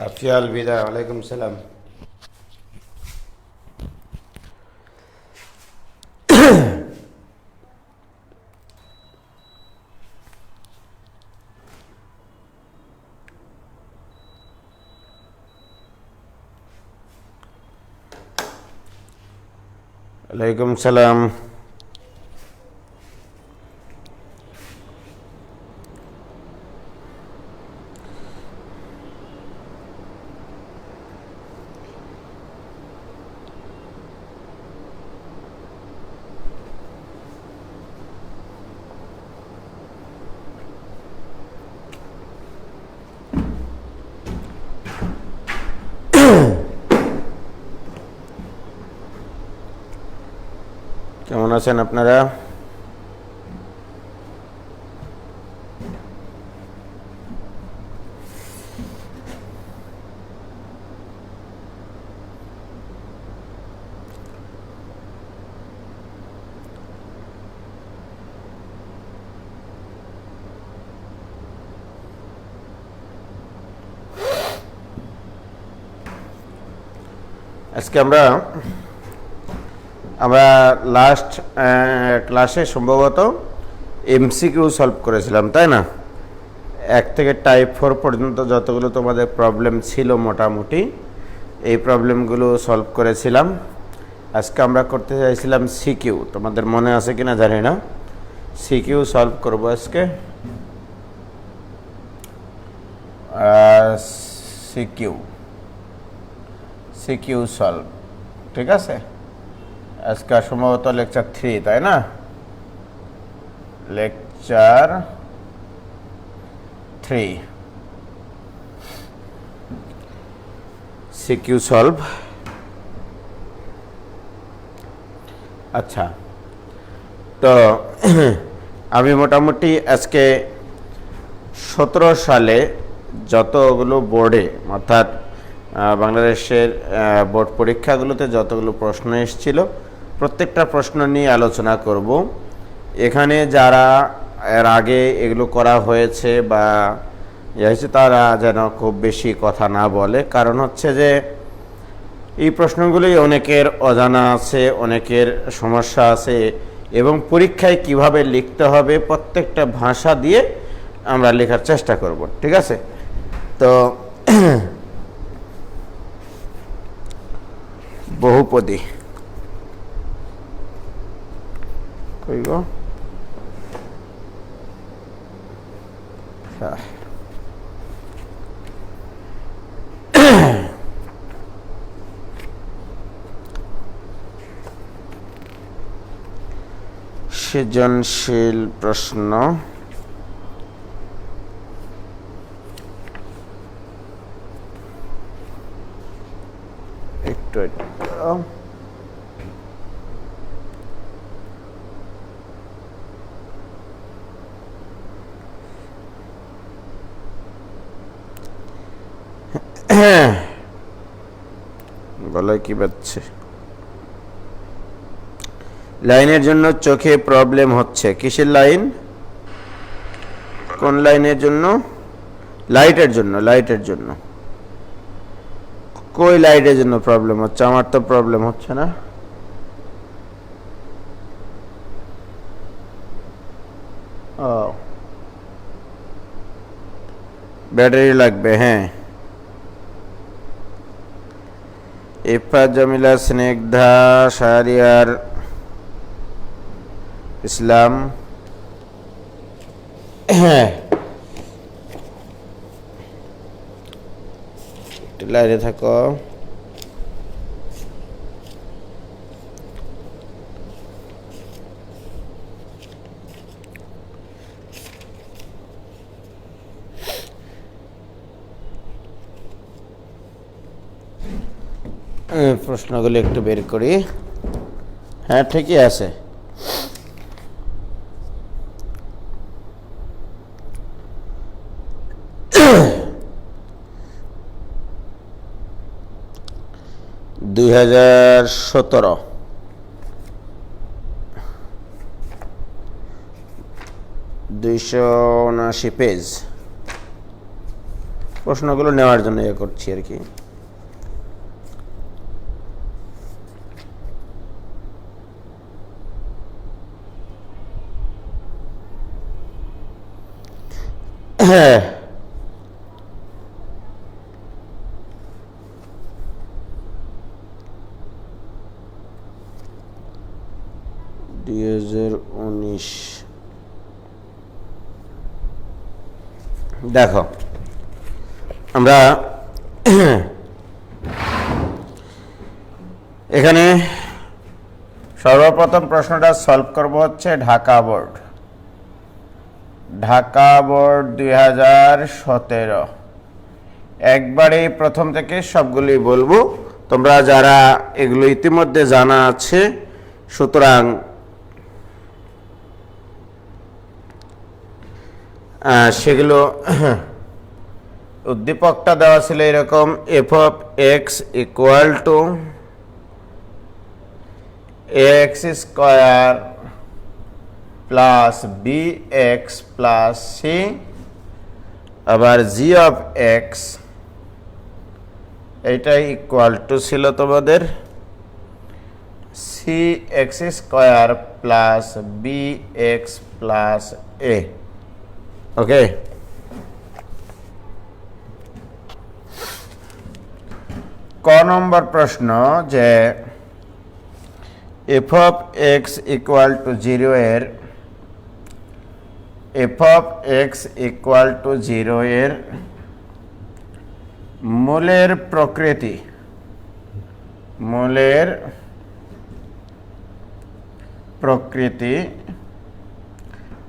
আফিয়াল বিদা ওয়ালাইকুম সালাম। ওয়ালাইকুম সালাম। কেমন আছেন আপনারা? আজকে আমরা লাস্ট ক্লাসে সম্ভবত এমসিকিউ সলভ করেছিলাম, তাই না? 1 থেকে টাইপ 4 পর্যন্ত যতগুলো তোমাদের প্রবলেম ছিল মোটামুটি এই প্রবলেমগুলো সলভ করেছিলাম। আজকে আমরা করতে চাইছিলাম সিকিউ। তোমাদের মনে আছে কিনা জানি না। সিকিউ সলভ করব আজকে। সিকিউ সলভ, ঠিক আছে? আজকে সম্ভবত লেকচার 3, তাই না? Lecture 3 CQ solve. আচ্ছা, তো আমি মোটামুটি আজকে 17 সালে যতগুলো বোর্ডে, অর্থাৎ বাংলাদেশের বোর্ড পরীক্ষাগুলোতে যতগুলো প্রশ্ন এসেছিল প্রত্যেকটা প্রশ্ন নিয়ে আলোচনা করব। এখানে যারা এর আগে এগুলো করা হয়েছে বা হয়েছে তারা যেন খুব বেশি কথা না বলে, কারণ হচ্ছে যে এই প্রশ্নগুলোই অনেকের অজানা আছে, অনেকের সমস্যা আছে, এবং পরীক্ষায় কিভাবে লিখতে হবে প্রত্যেকটা ভাষা দিয়ে আমরা লেখার চেষ্টা করব, ঠিক আছে? তো বহুপদী কই গো? সৃজনশীল প্রশ্ন। একটু গলায় কি বাজছে? লাইনের জন্য চোখে প্রবলেম হচ্ছে। কিসের লাইন? কোন লাইনের জন্য? লাইটের জন্য। লাইটের জন্য কই লাইটের জন্য প্রবলেম হচ্ছে? আমার তো প্রবলেম হচ্ছে না। ও, ব্যাটারি লাগবে। হ্যাঁ, ইফা জামিলা, স্নিগ্ধা, শাহরিয়ার ইসলাম। হ্যাঁ, একটু লাইনে থাকো। প্রশ্নগুলো একটু বের করি। হ্যাঁ, ঠিকই আছে। দুই 279 পেজ প্রশ্নগুলো নেওয়ার জন্য ইয়ে করছি আর কি। হ্যাঁ, দেখো আমরা এখানে সর্বপ্রথম প্রশ্নটা সলভ করব হচ্ছে ঢাকা বোর্ড 2017। একবারে প্রথম থেকে সবগুলি বলবো, তোমরা যারা এগুলো ইতিমধ্যে জানা আছে সুতরাং সেগুলো উদ্দীপকটা দেওয়া ছিল এরকম f of x equal to x square plus B x plus c, আবার জি অফ এক্স এইটাই ইকুয়াল টু ছিল তোমাদের c x square plus B x plus a. Okay, ক নম্বর প্রশ্ন যে f of x equal to 0 এর f of x equal to 0 এর মূলের প্রকৃতি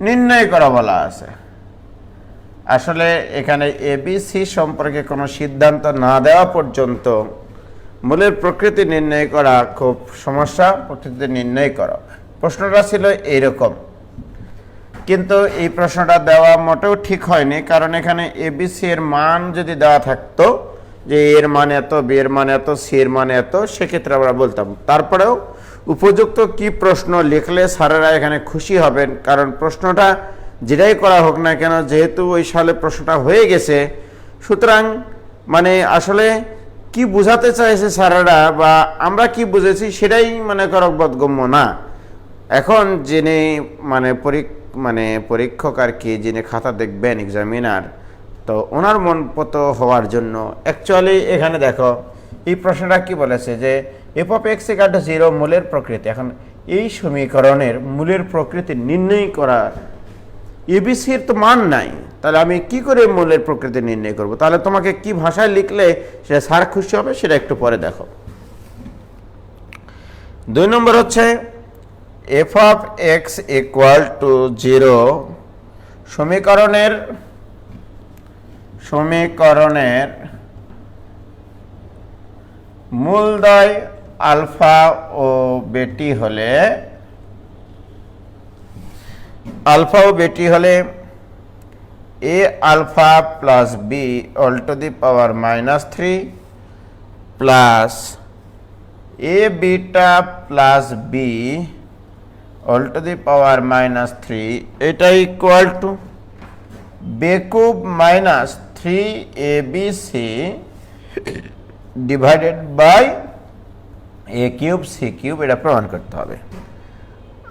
নির্ণয় করা বলা আছে। আসলে এখানে এবিসি সম্পর্কে কোনো সিদ্ধান্ত না দেওয়া পর্যন্ত মূলের প্রকৃতি নির্ণয় করা খুব সমস্যা। প্রকৃতি নির্ণয় করা প্রশ্নটা ছিল এইরকম, কিন্তু এই প্রশ্নটা দেওয়া মোটেও ঠিক হয়নি, কারণ এখানে এবিসি এর মান যদি দেওয়া থাকতো যে এর মান এত, বি এর মান এত, সি এর মান এত, সেক্ষেত্রে আমরা বলতাম। তারপরেও উপযুক্ত কি প্রশ্ন লিখলে স্যারেরা এখানে খুশি হবেন, কারণ প্রশ্নটা যেটাই করা হোক না কেন যেহেতু ওই সালে প্রশ্নটা হয়ে গেছে, সুতরাং মানে আসলে কি বোঝাতে চাইছে স্যারেরা বা আমরা কি বুঝেছি সেটাই মানে করক বোধগম্য না। এখন যিনি পরীক্ষক আর কি, যিনি খাতা দেখবেন এক্সামিনার, তো ওনার মনপত হওয়ার জন্য অ্যাকচুয়ালি এখানে দেখো এই প্রশ্নটা কি বলেছে যে f of x equal to 0 মূলের প্রকৃতি। এখন এই সমীকরণের মূলের প্রকৃতি নির্ণয় করা, এবিসির তো মান নাই, তাহলে আমি কি করে মূলের প্রকৃতি নির্ণয় করব? তাহলে তোমাকে কি ভাষায় লিখলে সেটা স্যার খুশি হবে সেটা একটু পরে দেখো। 2 নম্বর হচ্ছে f of x equal to 0 সমীকরণের মূলদ্বয় আলফা ও বেটি হলে a alpha plus b all to the power -3 plus a beta plus b all to the power -3, এটা equal to b cube minus 3abc divided by A cube c cube, এটা প্রমাণ করতে হবে।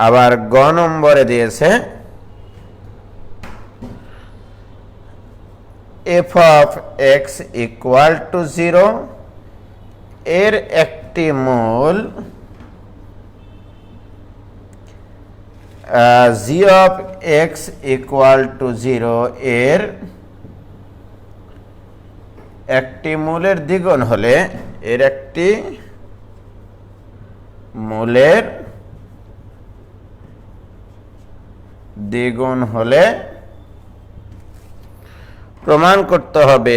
আবার গ নম্বরে দিয়েছে f of x equal to 0 এর একটি মূল জি অফ এক্স ইকুয়াল টু 0 এর একটি মূলের দ্বিগুণ হলে প্রমাণ করতে হবে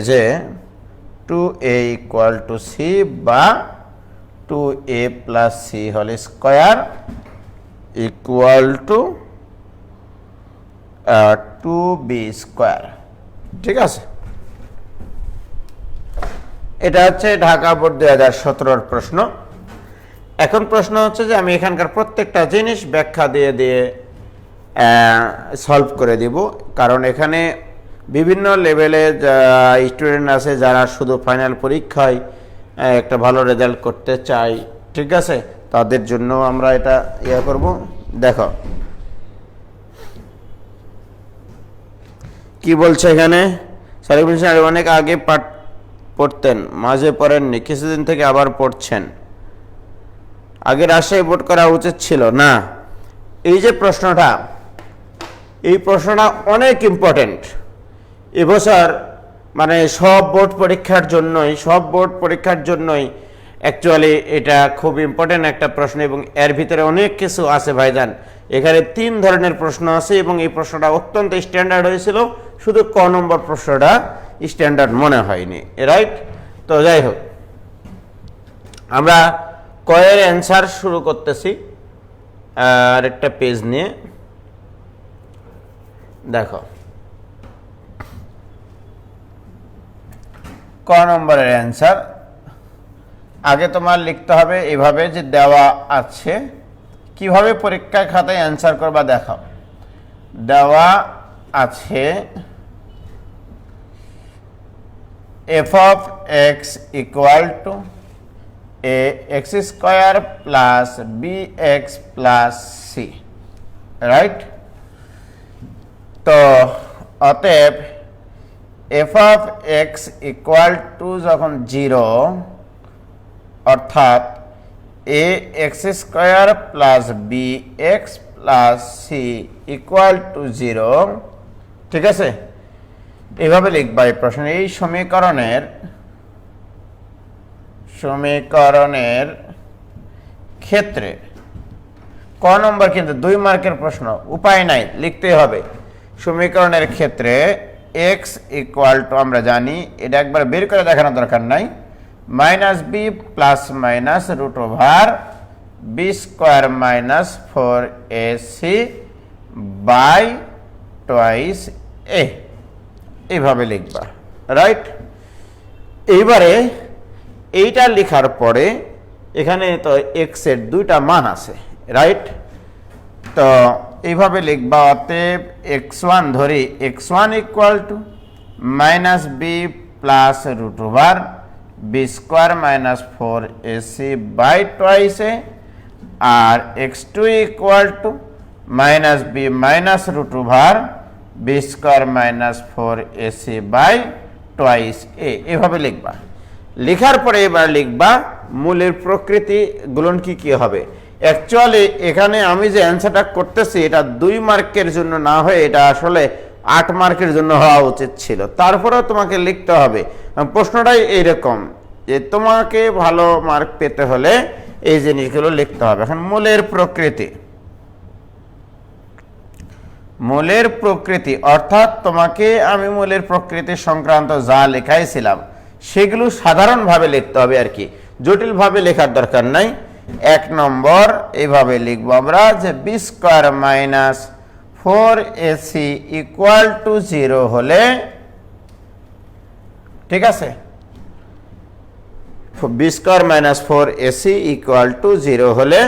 যে 2a ইকুয়াল টু সি বা 2a plus C whole square equal to 2b square. ঠিক আছে, এটা হচ্ছে ঢাকা বোর্ড 2017 প্রশ্ন। এখন প্রশ্ন হচ্ছে যে আমি এখানকার প্রত্যেকটা জিনিস ব্যাখ্যা দিয়ে সলভ করে দিব, কারণ এখানে বিভিন্ন লেভেলে স্টুডেন্ট আছে যারা শুধু ফাইনাল পরীক্ষায় একটা ভালো রেজাল্ট করতে চায়, ঠিক আছে, তাদের জন্য আমরা এটা করব। দেখো কি বলছে এখানে, সার্ভিস অনেক আগে পড়তেন, মাঝে পড়েননি, কিছুদিন থেকে আবার পড়ছেন, আগে রাজশাহী বোর্ড করা উচিত ছিল না। এই যে প্রশ্নটা, এই প্রশ্নটা অনেক ইম্পর্টেন্ট এবছর, মানে সব বোর্ড পরীক্ষার জন্যই অ্যাকচুয়ালি এটা খুব ইম্পর্টেন্ট একটা প্রশ্ন, এবং এর ভিতরে অনেক কিছু আছে ভাইজান। এখানে 3 ধরনের প্রশ্ন আছে এবং এই প্রশ্নটা অত্যন্ত স্ট্যান্ডার্ড হয়েছিল, শুধু ক নম্বর প্রশ্নটা স্ট্যান্ডার্ড মনে হয়নি, রাইট? তো যাই হোক, আমরা কয়ের অ্যান্সার শুরু করতেছি আরেকটা পেজ নিয়ে। দেখো ক নম্বরের অ্যান্সার আগে তোমার লিখতে হবে এভাবে, যে দেওয়া আছে, কিভাবে পরীক্ষার খাতায় অ্যান্সার করবা দেখাও। দেওয়া আছে f of x equal to a x square plus bx plus c, right? তো অতএব f of x equal to যখন 0, অর্থাৎ a x square plus bx plus c equal to 0, ঠিক আছে? এভাবে লিখবা এই প্রশ্ন। এই সমীকরণের ক্ষেত্রে ক নম্বর কিন্তু 2 মার্কের প্রশ্ন, উপায় নাই, লিখতে হবে। সমীকরণের ক্ষেত্রে x ইকুয়াল টু, আমরা জানি এটা একবার বের করে দেখানোর দরকার নাই, minus b plus minus root over b square minus 4ac by twice a, এইভাবে লিখবা, রাইট? এইবারে এইটা লেখার পরে এখানে তো এক্স এর 2টা মান আছে, রাইট? তো এইভাবে লিখবা, অতএব x1 ধরি, x1 equal to minus b plus root over b square minus 4ac by twice a, আর x2 equal to minus b minus root over b square minus 4ac by twice a, এভাবে লিখবা। লেখার পরে এবার লিখবা মূলের প্রকৃতি গুলন কি কি হবে। অ্যাকচুয়ালি এখানে আমি যে অ্যান্সারটা করতেছি এটা 2 মার্কের জন্য না হয়ে এটা আসলে 8 মার্কের জন্য হওয়া উচিত ছিল, তারপরেও তোমাকে লিখতে হবে। প্রশ্নটাই এইরকম যে তোমাকে ভালো মার্ক পেতে হলে এই জিনিসগুলো লিখতে হবে। এখন মূলের প্রকৃতি অর্থাৎ তোমাকে আমি মূলের প্রকৃতি সংক্রান্ত যা লেখাইছিলাম সেগুলো সাধারণভাবে লিখতে হবে আর কি, জটিলভাবে লেখার দরকার নাই। 1 নম্বর এইভাবে লিখবো আমরা, যে B square minus 4ac equal to 0 হলে, ঠিক আছে, B square minus 4ac equal to 0 হলে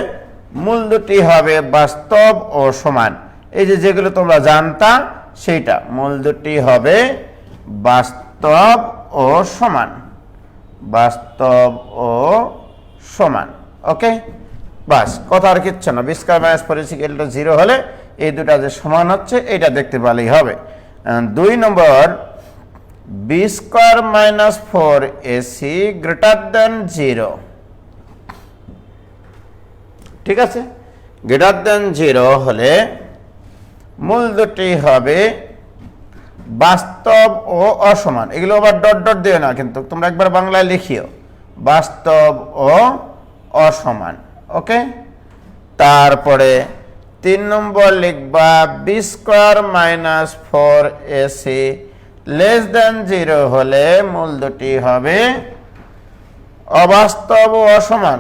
মূল দুটি হবে বাস্তব ও সমান। এই যে যেগুলো তোমরা জানতা সেইটা, মূল দুটি হবে বাস্তব ও সমান, বাস্তব ও সমান। ওকে, বাস, কথা আর কিচ্ছু না। B square minus 4ac equal to 0 হলে এই দুটা যে সমান হচ্ছে এটা দেখতে পেলেই হবে। 2 নম্বর, b square minus 4ac greater than 0, ঠিক আছে? গ্রেটার দেন 0 হলে মূল দুটি হবে বাস্তব ও অসমান। এগুলো আবার ডট ডট দিও না কিন্তু, তোমরা একবার বাংলায় লিখিও, বাস্তব ও অসমান। ওকে, তারপরে 3 নম্বর লিখবা, B square minus 4ac less than 0 হলে মূল দুটি হবে অবাস্তব ও অসমান,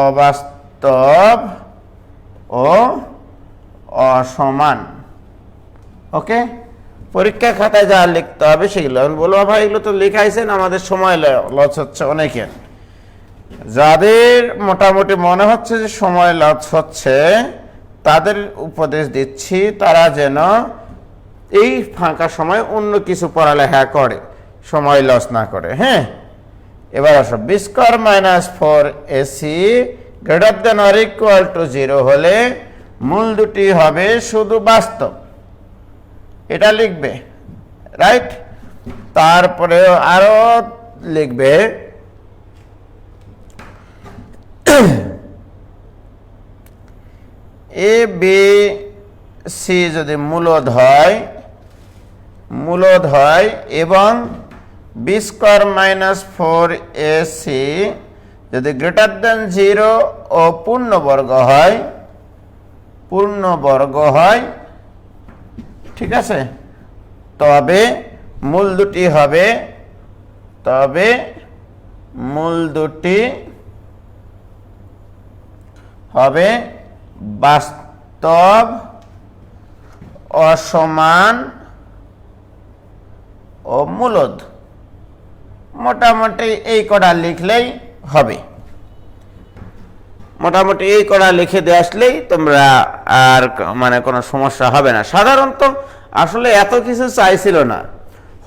অবাস্তব ও অসমান। ওকে, পরীক্ষা খাতায় যা লিখতে হবে সেগুলো বলো। ভাই এগুলো তো লেখাইছেন, আমাদের সময় লস হচ্ছে অনেকের। যাদের মোটামুটি মনে হচ্ছে যে সময় লস হচ্ছে তাদের উপদেশ দিচ্ছি তারা যেন এই ফাঁকা সময় অন্য কিছু পড়ালেখা করে, সময় লস না করে। হ্যাঁ, এবার আসো B square minus 4ac greater than or equal to 0 হলে মূল দুটি হবে শুধু বাস্তব, এটা লিখবে, রাইট? তারপরে আরো লিখবে এ বি সি যদি মূলদ হয় এবং বি স্কোয়ার মাইনাস 4ac যদি গ্রেটার দেন 0 ও পূর্ণবর্গ হয়, ঠিক আছে, তবে মূল দুটি হবে বাস্তব, অসমান ও মূলদ। মোটামুটি এই কটা লিখলেই হবে, মোটামুটি এই কটা লিখে দিয়ে আসলেই তোমরা আর মানে কোনো সমস্যা হবে না। সাধারণত আসলে এত কিছু চাইছিল না,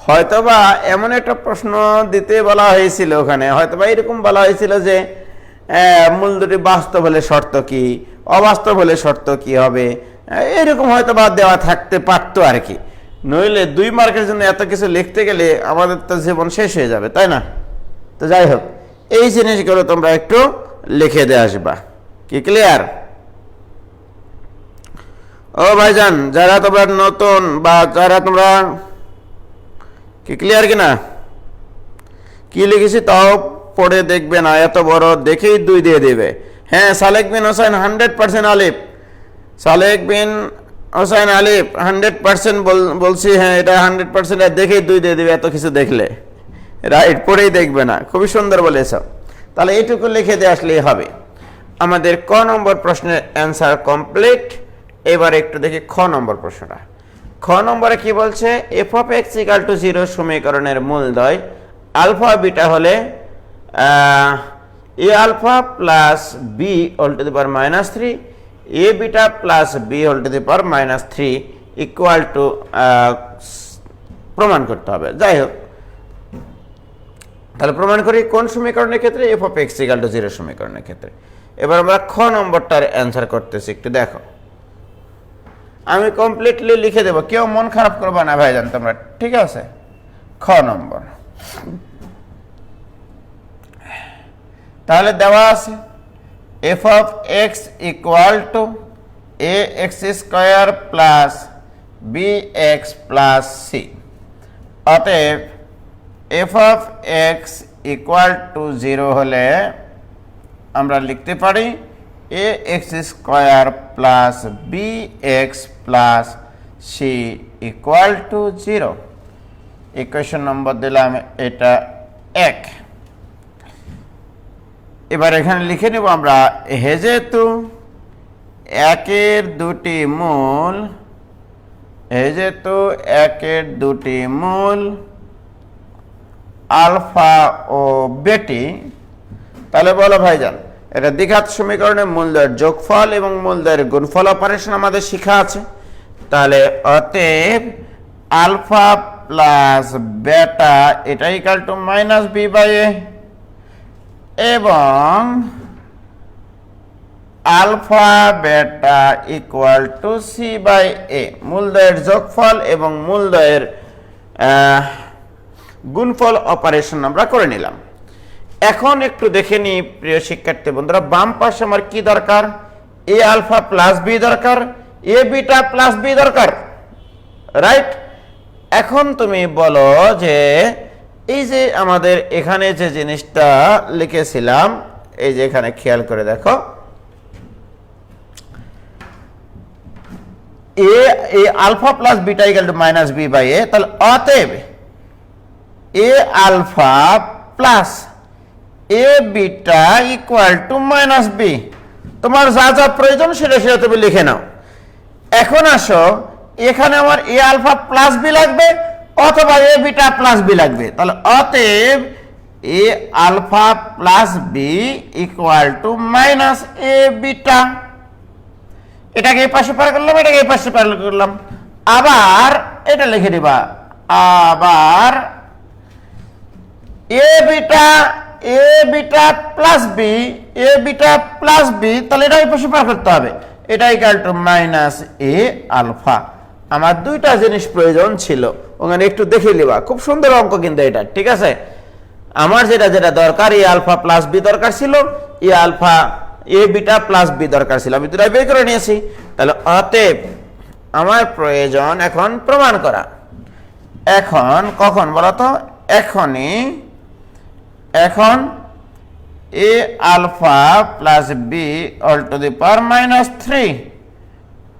হয়তোবা এমন একটা প্রশ্ন দিতে বলা হয়েছিল, ওখানে হয়তোবা এরকম বলা হয়েছিল যে মূল দুটি বাস্তব হলে শর্ত কি, অবাস্তব হলে শর্ত কি হবে, এরকম হয়তোবা দেওয়া থাকতে পারতো আর কি। নইলে 2 মার্কের জন্য এত কিছু লিখতে গেলে আমাদের তো জীবন শেষ হয়ে যাবে, তাই না? তো যাই হোক, এই জিনিসগুলো তোমরা একটু লিখে দিয়ে আসবা। কি ক্লিয়ার? ও ভাইজান, যারা তোমরা নতুন বা যারা তোমরা কি ক্লিয়ার কিনা, কি লিখেছি তাও পড়ে দেখবে না, এত বড় দেখেই 2 দিয়ে দেবে। হ্যাঁ, সালেক বিন হোসেন 100% আলিফ, সালেক বিন হোসেন আলিফ 100% বলছি। হ্যাঁ, এটা 100% দেখেই 2 দিয়ে দেবে, এত কিছু দেখলে, রাইট? পড়েই দেখবে না, খুবই সুন্দর বলেছ। তাহলে এইটুকু লিখে দিয়ে আসলেই হবে। আমাদের ক নম্বর প্রশ্নের অ্যান্সার কমপ্লিট। এবার একটু দেখি খ নম্বর প্রশ্নটা। খ নম্বরে কি বলছে? F of x equal to 0 সমীকরণের মূলদ্বয় আলফা বিটা হলে a alpha plus b whole to the power -3 a beta plus b whole to the power -3 equal to প্রমাণ করতে হবে। যাই হোক, তাহলে প্রমাণ করি কোন সমীকরণের ক্ষেত্রে? F of x equal to 0 সমীকরণের ক্ষেত্রে। এবার আমরা খ নম্বরটার অ্যান্সার করতেছি, একটু দেখো। আমি কমপ্লিটলি লিখে দেব, কেউ মন খারাপ করবে না ভাইজান তোমরা, ঠিক আছে? খ নম্বর তাহলে দেওয়া আছে F of x equal to a x square plus B x plus c. অতএব f of x equal to 0 হলে আমরা লিখতে পারি a x square plus B x plus C equal to 0। Equation নম্বর দিলাম এটা 1। এবার এখানে লিখে নেব আমরা, যেহেতু একের দুটি মূল আলফা ও বেটি, তাহলে বলো ভাইজান, এটা দ্বিঘাত সমীকরণে মূলদ্বয়ের যোগফল এবং মূলদ্বয়ের গুণফল অপারেশন আমাদের শিখা আছে। তাহলে অতএব আলফা প্লাস বেটা এটা ইকুয়াল টু -b/a এবং আলফা বেটা ইকুয়াল টু c/a। মূলদ্বয়ের যোগফল এবং মূলদ্বয়ের গুণফল অপারেশন আমরা করে নিলাম। এখন একটু দেখে নিই প্রিয় শিক্ষার্থী বন্ধুরা, বাম পাশে আমার কি দরকার? এ আলফা প্লাস বি দরকার, এ বিটা প্লাস বি দরকার, রাইট? এখন তুমি বলো যে এই যে আমাদের এখানে যে জিনিসটা লিখেছিলাম, এই যে এখানে খেয়াল করে দেখো, a alpha plus beta equal to -b/a। তাহলে অতএব a alpha plus a beta equal to -b। তোমার যা যা প্রয়োজন সেটা সেটা তুমি লিখে নাও। এখন আসো, এখানে আমার এ আলফা প্লাস বি লাগবে অথবা এ বিটা প্লাস বি লাগবে। তাহলে অতএব a alpha plus b equal to -a beta. এটাকে এই পাশে পার করলাম, এটাকে এই পাশে পার করলাম, আবার এটা লিখে দিবা, আবার এ বিটা প্লাস বি, তাহলে এটা এই পাশে পার করতে হবে, এটা equal to minus A alpha. আমার দুইটা জিনিস প্রয়োজন ছিল, ওখানে একটু দেখে নিবা, খুব সুন্দর অঙ্ক কিন্তু এটা, ঠিক আছে। আমার যেটা দরকার, এ আলফা প্লাস বি দরকার ছিল, এ বিটা প্লাস বি দরকার ছিল, আমি দুটাই বের করে নিয়েছি। তাহলে অতএব আমার প্রয়োজন এখন প্রমাণ করা। এখন কখন বলতো? এখন a alpha plus b all to the power minus 3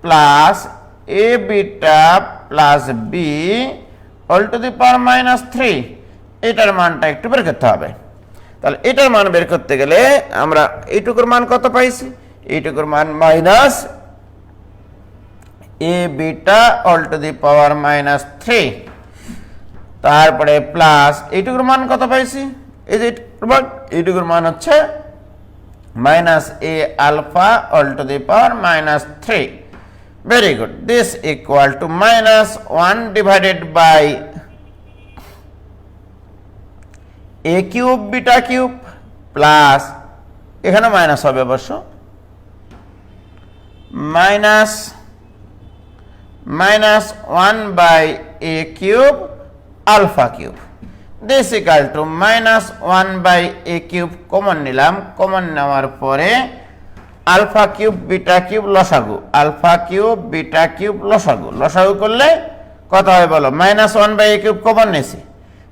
plus a beta plus b all to the power minus 3, এটার মানটা একটু বের করতে হবে। তাহলে এটার মান বের করতে গেলে আমরা এইটুকুর মান কত পাইছি? এইটুকুর মান minus A beta all to the power minus 3, তারপরে প্লাস এইটুকুর মান কত পাইছি? এই যে এইটুকুর মান হচ্ছে minus A alpha all to the power minus 3। Very good, this equal to minus 1 divided by A cube beta cube plus, এখানে মাইনাস হবে অবশ্য, minus 1 by A cube alpha cube, this equal to minus 1 by A cube common নিলাম, common নেওয়ার পরে alpha cube beta cube লসাগু, alpha cube beta cube লসাগু, লসাগু করলে কত হয় বলো? Minus 1 by A cube common নিয়েছি,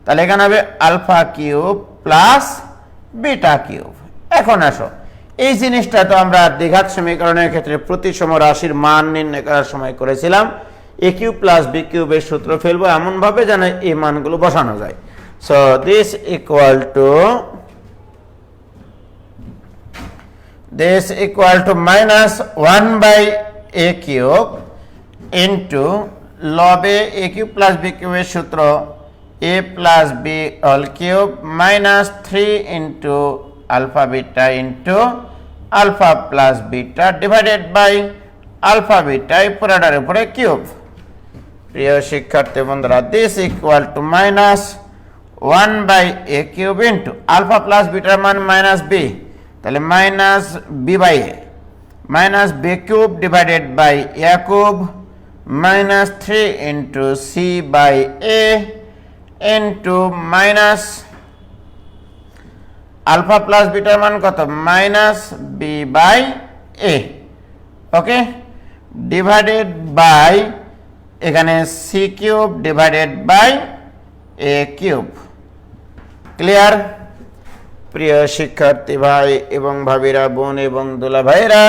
তাহলে এখানে হবে alpha cube plus beta cube. এখন আসো, এই জিনিসটা তো আমরা দ্বিঘাত সমীকরণের ক্ষেত্রে প্রতিসম রাশির মান নির্ণয় করার সময় করেছিলাম। এ কিউব প্লাস বি কিউবের সূত্র ফেলবো এমন ভাবে যেন এই মানগুলো বসানো যায়। So this equal to minus 1 by A cube into লবে এ কিউব প্লাস বি কিউবের সূত্র a plus b whole cube minus 3 into alpha beta into alpha plus beta divided by alpha beta পুরাটার উপরে কিউব। প্রিয় শিক্ষার্থী বন্ধুরা, this equal to minus 1 by A cube into alpha plus বিটার মান minus b, তাহলে minus b by a, minus b cube divided by A cube minus 3 into c by a into minus alpha plus বিটার মান কত? Minus b by a, okay, divided by এখানে c cube divided by A cube. Clear? প্রিয় শিক্ষার্থী ভাই এবং ভাবিরা, বোন এবং দুলা ভাইরা,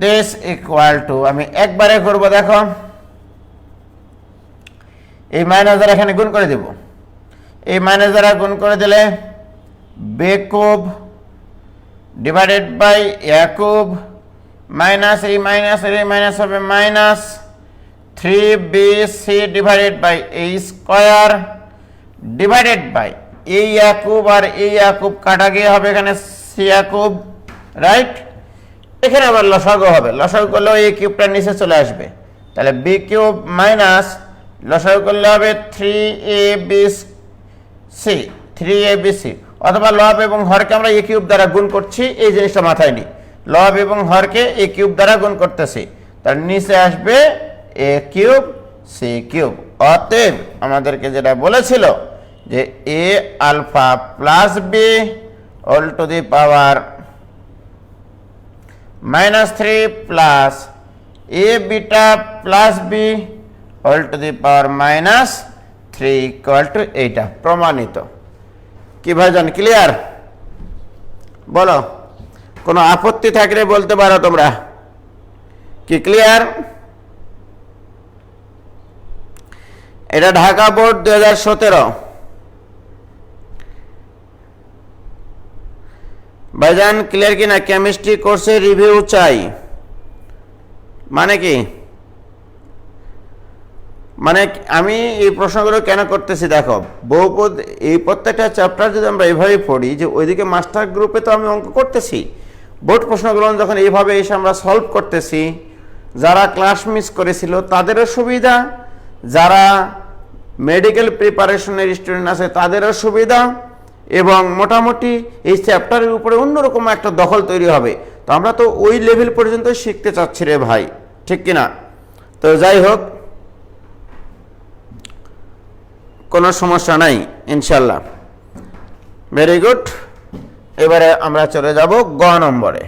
দিস ইকুয়াল টু, আমি একবারে করব, দেখো এই মাইনাস দ্বারা এখানে গুণ করে দেব, এই মাইনাস দ্বারা গুণ করে দিলে B cube divided by A cube minus এই মাইনাস হবে minus 3bc divided by A square divided by এই এ কিউব আর এই এ কিউব কাটা গিয়ে হবে এখানে সি এ কিউব, রাইট? এখানে আবার লসাগু হবে, লসাগু করলেও এই কিউবটা নিচে চলে আসবে, তাহলে বি কিউব মাইনাস লসাগু করলে হবে 3abc, অথবা লব এবং হরকে আমরা এ কিউব দ্বারা গুণ করছি, এই জিনিসটা মাথায় নিই, লব এবং হরকে এ কিউব দ্বারা গুণ করতেছি, তার নিচে আসবে এ কিউব সি কিউব। অতএব আমাদেরকে যেটা বলেছিল যে a alpha plus b all to the power -3 plus a beta plus b all to the power -3 equal to এইটা প্রমাণিত। কি ভাইজান, ক্লিয়ার? বলো, কোনো আপত্তি থাকলে বলতে পারো তোমরা। কি ক্লিয়ার? এটা ঢাকা বোর্ড 2017। ভাইজান ক্লিয়ার কি না? কেমিস্ট্রি কোর্সে রিভিউ চাই মানে কি? মানে আমি এই প্রশ্নগুলো কেন করতেছি দেখো, বহুপদ এই প্রত্যেকটা চ্যাপ্টার যদি আমরা এইভাবে পড়ি যে ওইদিকে মাস্টার গ্রুপে তো আমি অঙ্ক করতেছি, বোর্ড প্রশ্নগুলো যখন এইভাবে এসে আমরা সলভ করতেছি, যারা ক্লাস মিস করেছিল তাদেরও সুবিধা, যারা মেডিকেল প্রিপারেশনের স্টুডেন্ট আছে তাদেরও সুবিধা, এবং মোটামুটি এই চ্যাপ্টারের উপরে অন্যরকম একটা দখল তৈরি হবে। তো আমরা তো ওই লেভেল পর্যন্ত শিখতে চাচ্ছি রে ভাই, ঠিক কিনা? তো যাই হোক, কোনো সমস্যা নাই ইনশাল্লাহ। Very good. এবারে আমরা চলে যাব গ নম্বরে।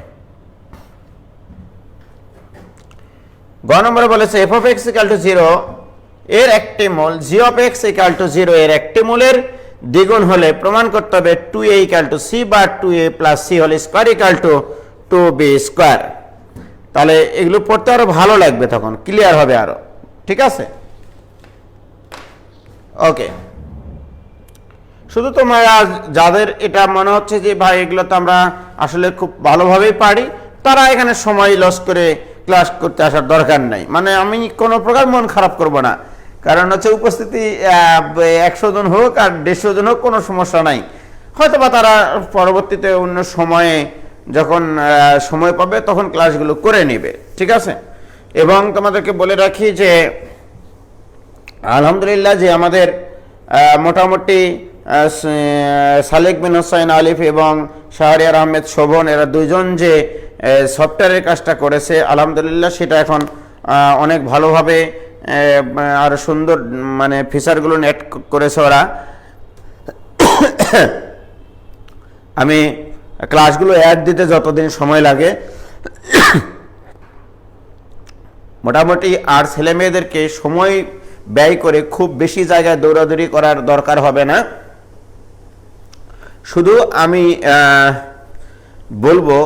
গ নম্বরে বলেছে F of x equal to 0 এর একটি মূল জি অফ এক্স ইকাল টু 0 এর একটি মূলের দ্বিগুণ হলে প্রমাণ করতে হবে 2a ইকাল টু সি বা 2a plus C whole square equal to 2b square. তাহলে এগুলো পড়তে আরো ভালো লাগবে, তখন ক্লিয়ার হবে আরো, ঠিক আছে? ওকে, শুধু তোমরা যাদের এটা মনে হচ্ছে যে ভাই এগুলো তো আমরা আসলে খুব ভালোভাবেই পারি, তারা এখানে সময় লস করে ক্লাস করতে আসার দরকার নাই। মানে আমি কোনো প্রকার মন খারাপ করব না, কারণ হচ্ছে উপস্থিতি 100 জন হোক আর 150 জন হোক, কোনো সমস্যা নাই। হয়তো বা তারা পরবর্তীতে অন্য সময়ে যখন সময় পাবে তখন ক্লাসগুলো করে নেবে, ঠিক আছে? এবং তোমাদেরকে বলে রাখি যে আলহামদুলিল্লাহ যে আমাদের মোটামুটি সালেক বিন হোসাইন আলিফ এবং শাহরিয়ার আহমেদ শোভন, এরা দুইজন যে সফটওয়্যারের কাজটা করেছে আলহামদুলিল্লাহ, সেটা এখন অনেক ভালোভাবে আর সুন্দর মানে ফিচারগুলো নেট করেছে ওরা। আমি ক্লাসগুলো অ্যাড দিতে যতদিন সময় লাগে, মোটামুটি আর ছেলে মেয়েদেরকে সময় ব্যয় করে খুব বেশি জায়গায় দৌড়াদৌড়ি করার দরকার হবে না। শুধু আমি বলবো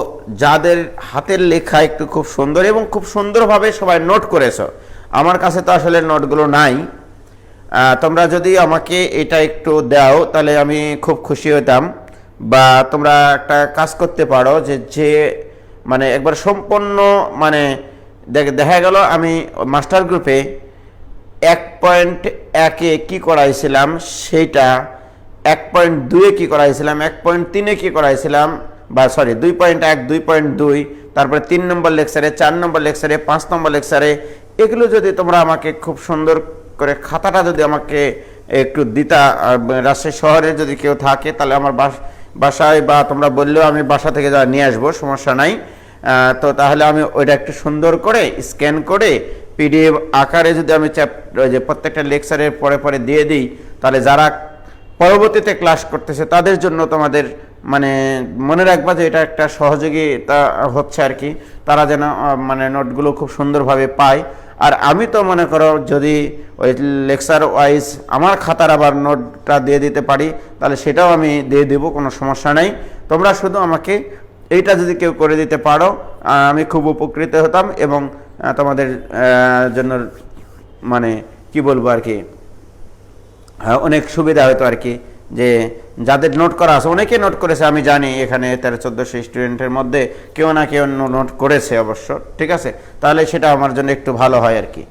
যাদের হাতের লেখা একটু খুব সুন্দর এবং খুব সুন্দরভাবে সবাই নোট করেছ, আমার কাছে তো আসলে নোটগুলো নাই, তোমরা যদি আমাকে এটা একটু দাও তাহলে আমি খুব খুশি হতাম। বা তোমরা একটা কাজ করতে পারো যে মানে একবার সম্পূর্ণ মানে দেখা গেল আমি মাস্টার গ্রুপে 1.1-এ কী করাইছিলাম সেইটা 1.2-এ কী করাইছিলাম, 1.3-এ কী করাইছিলাম, বা সরি 2.1, 2.2, তারপরে 3 নম্বর লেকচারে, 4 নম্বর লেকচারে, 5 নম্বর লেকচারে, এগুলো যদি তোমরা আমাকে খুব সুন্দর করে খাতাটা যদি আমাকে একটু দিতা, রাজশাহী শহরে যদি কেউ থাকে তাহলে আমার বাসায় বা তোমরা বললেও আমি বাসা থেকে যা নিয়ে আসবো, সমস্যা নাই। তো তাহলে আমি ওইটা একটু সুন্দর করে স্ক্যান করে পিডিএফ আকারে যদি আমি যে প্রত্যেকটা লেকচারের পরে পরে দিয়ে দিই, তাহলে যারা পরবর্তীতে ক্লাস করতেছে তাদের জন্য তোমাদের মানে মনে রাখবা যে এটা একটা সহযোগিতা হচ্ছে আর কি, তারা যেন মানে নোটগুলো খুব সুন্দরভাবে পায়। আর আমি তো মনে করো যদি ওই লেকচার ওয়াইজ আমার খাতার আবার নোটটা দিয়ে দিতে পারি তাহলে সেটাও আমি দিয়ে দেব, কোনো সমস্যা নাই। তোমরা শুধু আমাকে এইটা যদি কেউ করে দিতে পারো আমি খুব উপকৃত হতাম, এবং তোমাদের জন্য মানে কি বলবো আর কি, অনেক সুবিধা হতো আর কি। যে যাদের নোট করা আছে, অনেকে নোট করেছে আমি জানি, এখানে 1300-1400 স্টুডেন্টের মধ্যে কেউ না কেউ নোট করেছে অবশ্য, ঠিক আছে? তাহলে সেটা আমার জন্য একটু ভালো হয় আর কি।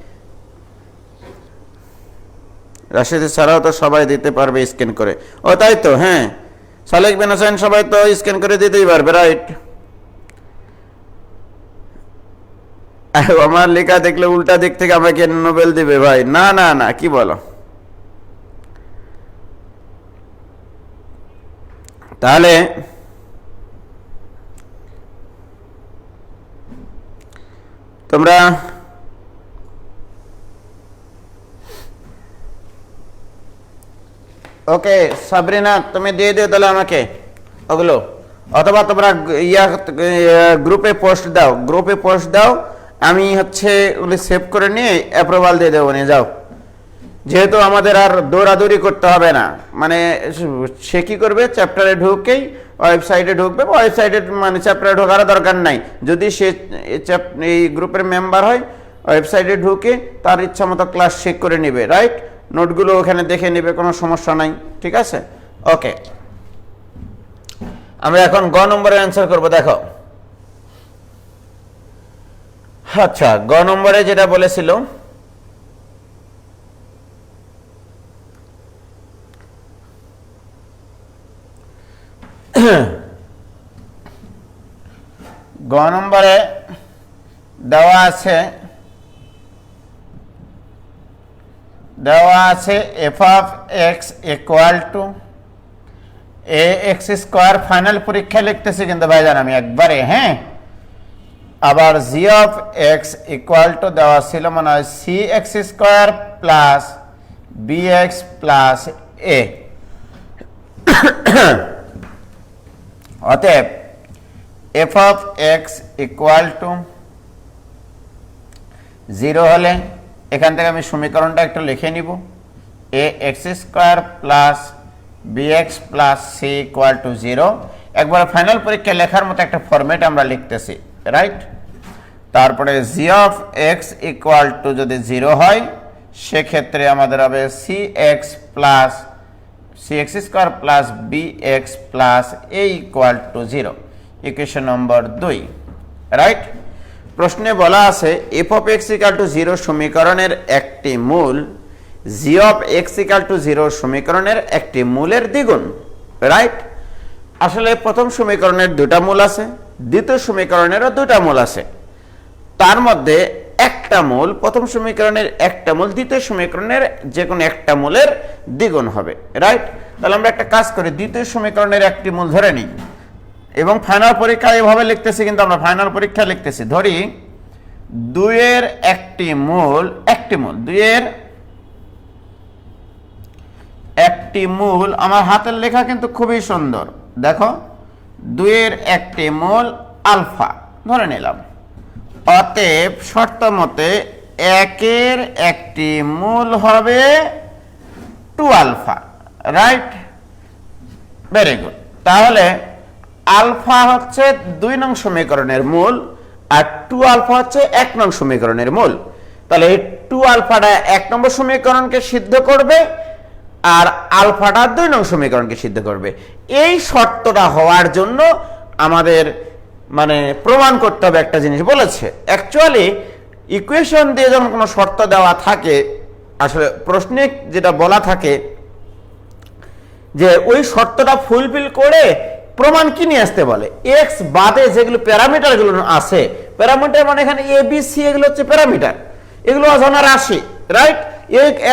রাশিদ ছাড়াও তো সবাই দিতে পারবে স্ক্যান করে, ও তাই তো, হ্যাঁ সালেক বিন হোসেন সবাই তো স্ক্যান করে দিতেই পারবে, রাইট? আমার লেখা দেখলে উল্টা দিক থেকে আমাকে নোবেল দিবে ভাই, না না না, কি বলো? তাহলে তোমরা ওকে সাবরিনা তুমি দিয়ে দিও তাহলে আমাকে ওগুলো, অথবা তোমরা গ্রুপে পোস্ট দাও, আমি হচ্ছে ওগুলি সেভ করে নিয়ে অ্যাপ্রুভাল দিয়ে দেবো, নিয়ে যাও। যেহেতু আমাদের আর দৌড়াদৌড়ি করতে হবে না, মানে সে কী করবে, চ্যাপ্টারে ঢুকেই ওয়েবসাইটে ঢুকবে, ওয়েবসাইটে মানে চ্যাপ্টারে ঢোকার দরকার নাই। যদি সে এই গ্রুপের মেম্বার হয়, ওয়েবসাইটে ঢুকে তার ইচ্ছা মতো ক্লাস চেক করে নেবে, রাইট? নোটগুলো ওখানে দেখে নেবে, কোনো সমস্যা নাই, ঠিক আছে? ওকে, আমরা এখন গ নম্বরে অ্যান্সার করবো। দেখো, আচ্ছা গ নম্বরে যেটা বলেছিল, গ নম্বরে দেওয়া আছে F of x equal to a x square, final পরীক্ষায় লিখতেছি কিন্তু ভাইজান আমি একবারে, হ্যাঁ। আবার g of x equal to দেওয়া ছিল মনে হয় c x square plus B x plus a. অতএব f of x equal to 0 হলে এখান থেকে আমি সমীকরণটা একটু লিখে নিব, a x square plus B x plus C equal to 0। একবার ফাইনাল পরীক্ষায় লেখার মতো একটা ফরম্যাট আমরা লিখতেছি, রাইট। তারপরে G of x equal to যদি 0 হয় সেক্ষেত্রে আমাদের হবে C x square plus B x plus A equal to 0, equation নম্বর 2, রাইট। প্রশ্নে বলা আছে F of x equal to 0 সমীকরণের একটি মূল জি অফ এক্স ইকুয়াল টু 0 সমীকরণের একটি মূলের দ্বিগুণ, রাইট। আসলে প্রথম সমীকরণের দুটা মূল আছে, দ্বিতীয় সমীকরণেরও দুটা মূল আছে, তার মধ্যে একটা মূল প্রথম সমীকরণের একটা মূল দ্বিতীয় সমীকরণের যে কোনো একটা মূলের দ্বিগুণ হবে, রাইট। তাহলে আমরা একটা কাজ করি, দ্বিতীয় সমীকরণের একটি মূল ধরে নিই এবং ফাইনাল পরীক্ষা এভাবে লিখতেছি, কিন্তু আমরা ফাইনাল পরীক্ষা লিখতেছি, ধরি 2 এর একটি মূল 2 এর একটি মূল, আমার হাতের লেখা কিন্তু খুবই সুন্দর, দেখো 2 এর একটি মূল আলফা ধরে নিলাম। অতএব শর্ত মতে 1 এর একটি মূল হবে 2 আলফা, রাইট, ভেরি গুড। তাহলে আলফা হচ্ছে 2 নং সমীকরণের মূল আর 2 আলফা হচ্ছে 1 নং সমীকরণের মূল। তাহলে এই 2 আলফাটা 1 নম্বর সমীকরণকে সিদ্ধ করবে আর আলফাটা 2 নং সমীকরণকে সিদ্ধ করবে। এই শর্তটা হওয়ার জন্য আমাদের মানে প্রমাণ করতে হবে একটা জিনিস বলেছে। অ্যাকচুয়ালি ইকুয়েশন দিয়ে যখন কোনো শর্ত দেওয়া থাকে, আসলে প্রশ্নে যেটা বলা থাকে যে ওই শর্তটা ফুলফিল করে প্রমাণ কি নিয়ে আসতে বলে, এক্স বাদে যেগুলো প্যারামিটারগুলো আছে, প্যারামিটার মানে এখানে এ বি সি এগুলো হচ্ছে প্যারামিটার, এগুলো অজানা রাশি, রাইট,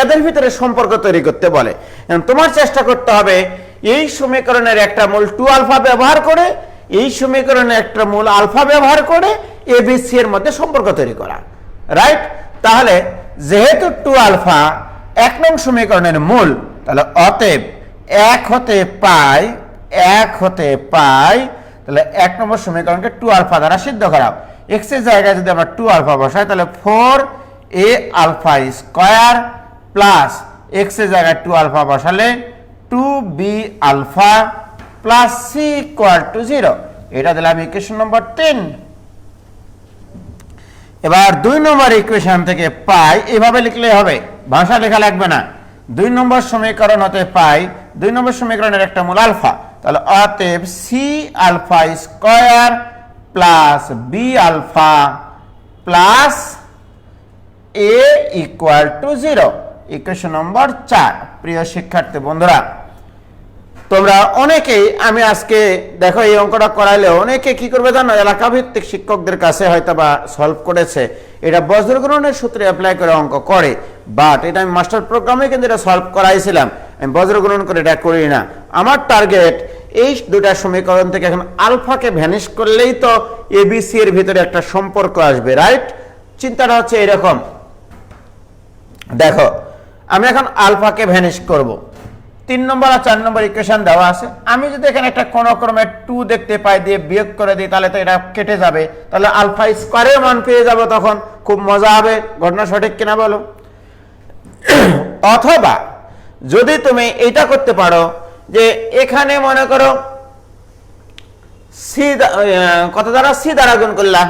এদের ভিতরে সম্পর্ক তৈরি করতে বলে। তোমার চেষ্টা করতে হবে এই সমীকরণের একটা মূল 2 আলফা ব্যবহার করে, এই সমীকরণের একটা মূল আলফা ব্যবহার করে এ বি সি এর মধ্যে সম্পর্ক তৈরি করা, রাইট। তাহলে যেহেতু 2 আলফা 1 নং সমীকরণের মূল, তাহলে অতএব 1 হতে পাই, তাহলে 1 নম্বর সমীকরণকে 2 আলফা দ্বারা সিদ্ধ করা। এক্স এর জায়গায় যদি আমরা 2 আলফা বসাই তাহলে 4 A alpha square plus X এর জায়গায় 2 আলফা বসালে 2 B alpha plus C equal to 0। এটা দিলাম ইকুয়েশন নম্বর 3। এবার 2 নম্বর ইকুয়েশন থেকে পাই এভাবে লিখলে হবে, ভাষা লেখা লাগবে না। 2 নম্বর সমীকরণ হতে পাই 2 নম্বর সমীকরণের একটা মূল আলফা, তাহলে অতএব C alpha square plus B alpha plus A equal to 0, equation নম্বর 4। প্রিয় শিক্ষার্থী বন্ধুরা, তোমরা অনেকেই, আমি আজকে দেখো এই অঙ্কটা করাইলে অনেকে কি করবে জানো, এলাকা ভিত্তিক শিক্ষকদের কাছে হয়তো বা সলভ করেছে, এটা বজ্রগ্রহণের সূত্রে অ্যাপ্লাই করে অঙ্ক করে, বাট এটা আমি মাস্টার প্রোগ্রামে কিন্তু এটা সলভ করাইছিলাম, আমি বজ্রগ্রহণ করে এটা করি না। আমার টার্গেট এই দুটা সমীকরণ থেকে এখন আলফাকে ভ্যানিশ করলেই তো এবিসি এর ভিতরে একটা সম্পর্ক আসবে, রাইট। চিন্তাটা হচ্ছে এরকম, দেখো আমি এখন আলফাকে ভ্যানিশ করব, 3 নম্বর আর 4 নম্বর ইকুয়েশন দেওয়া আছে, আমি যদি এখানে একটা কোন ক্রমে 2 দেখতে পাই দিয়ে বিয়োগ করে দিই তাহলে তো এটা কেটে যাবে, তাহলে আলফা স্কয়ারের মান পেয়ে যাব, তখন খুব মজা হবে। ঘটনা সঠিক কিনা বলো? অথবা যদি তুমি এটা করতে পারো যে এখানে মনে করো সি কত দ্বারা সি দ্বারা গুণ করলা,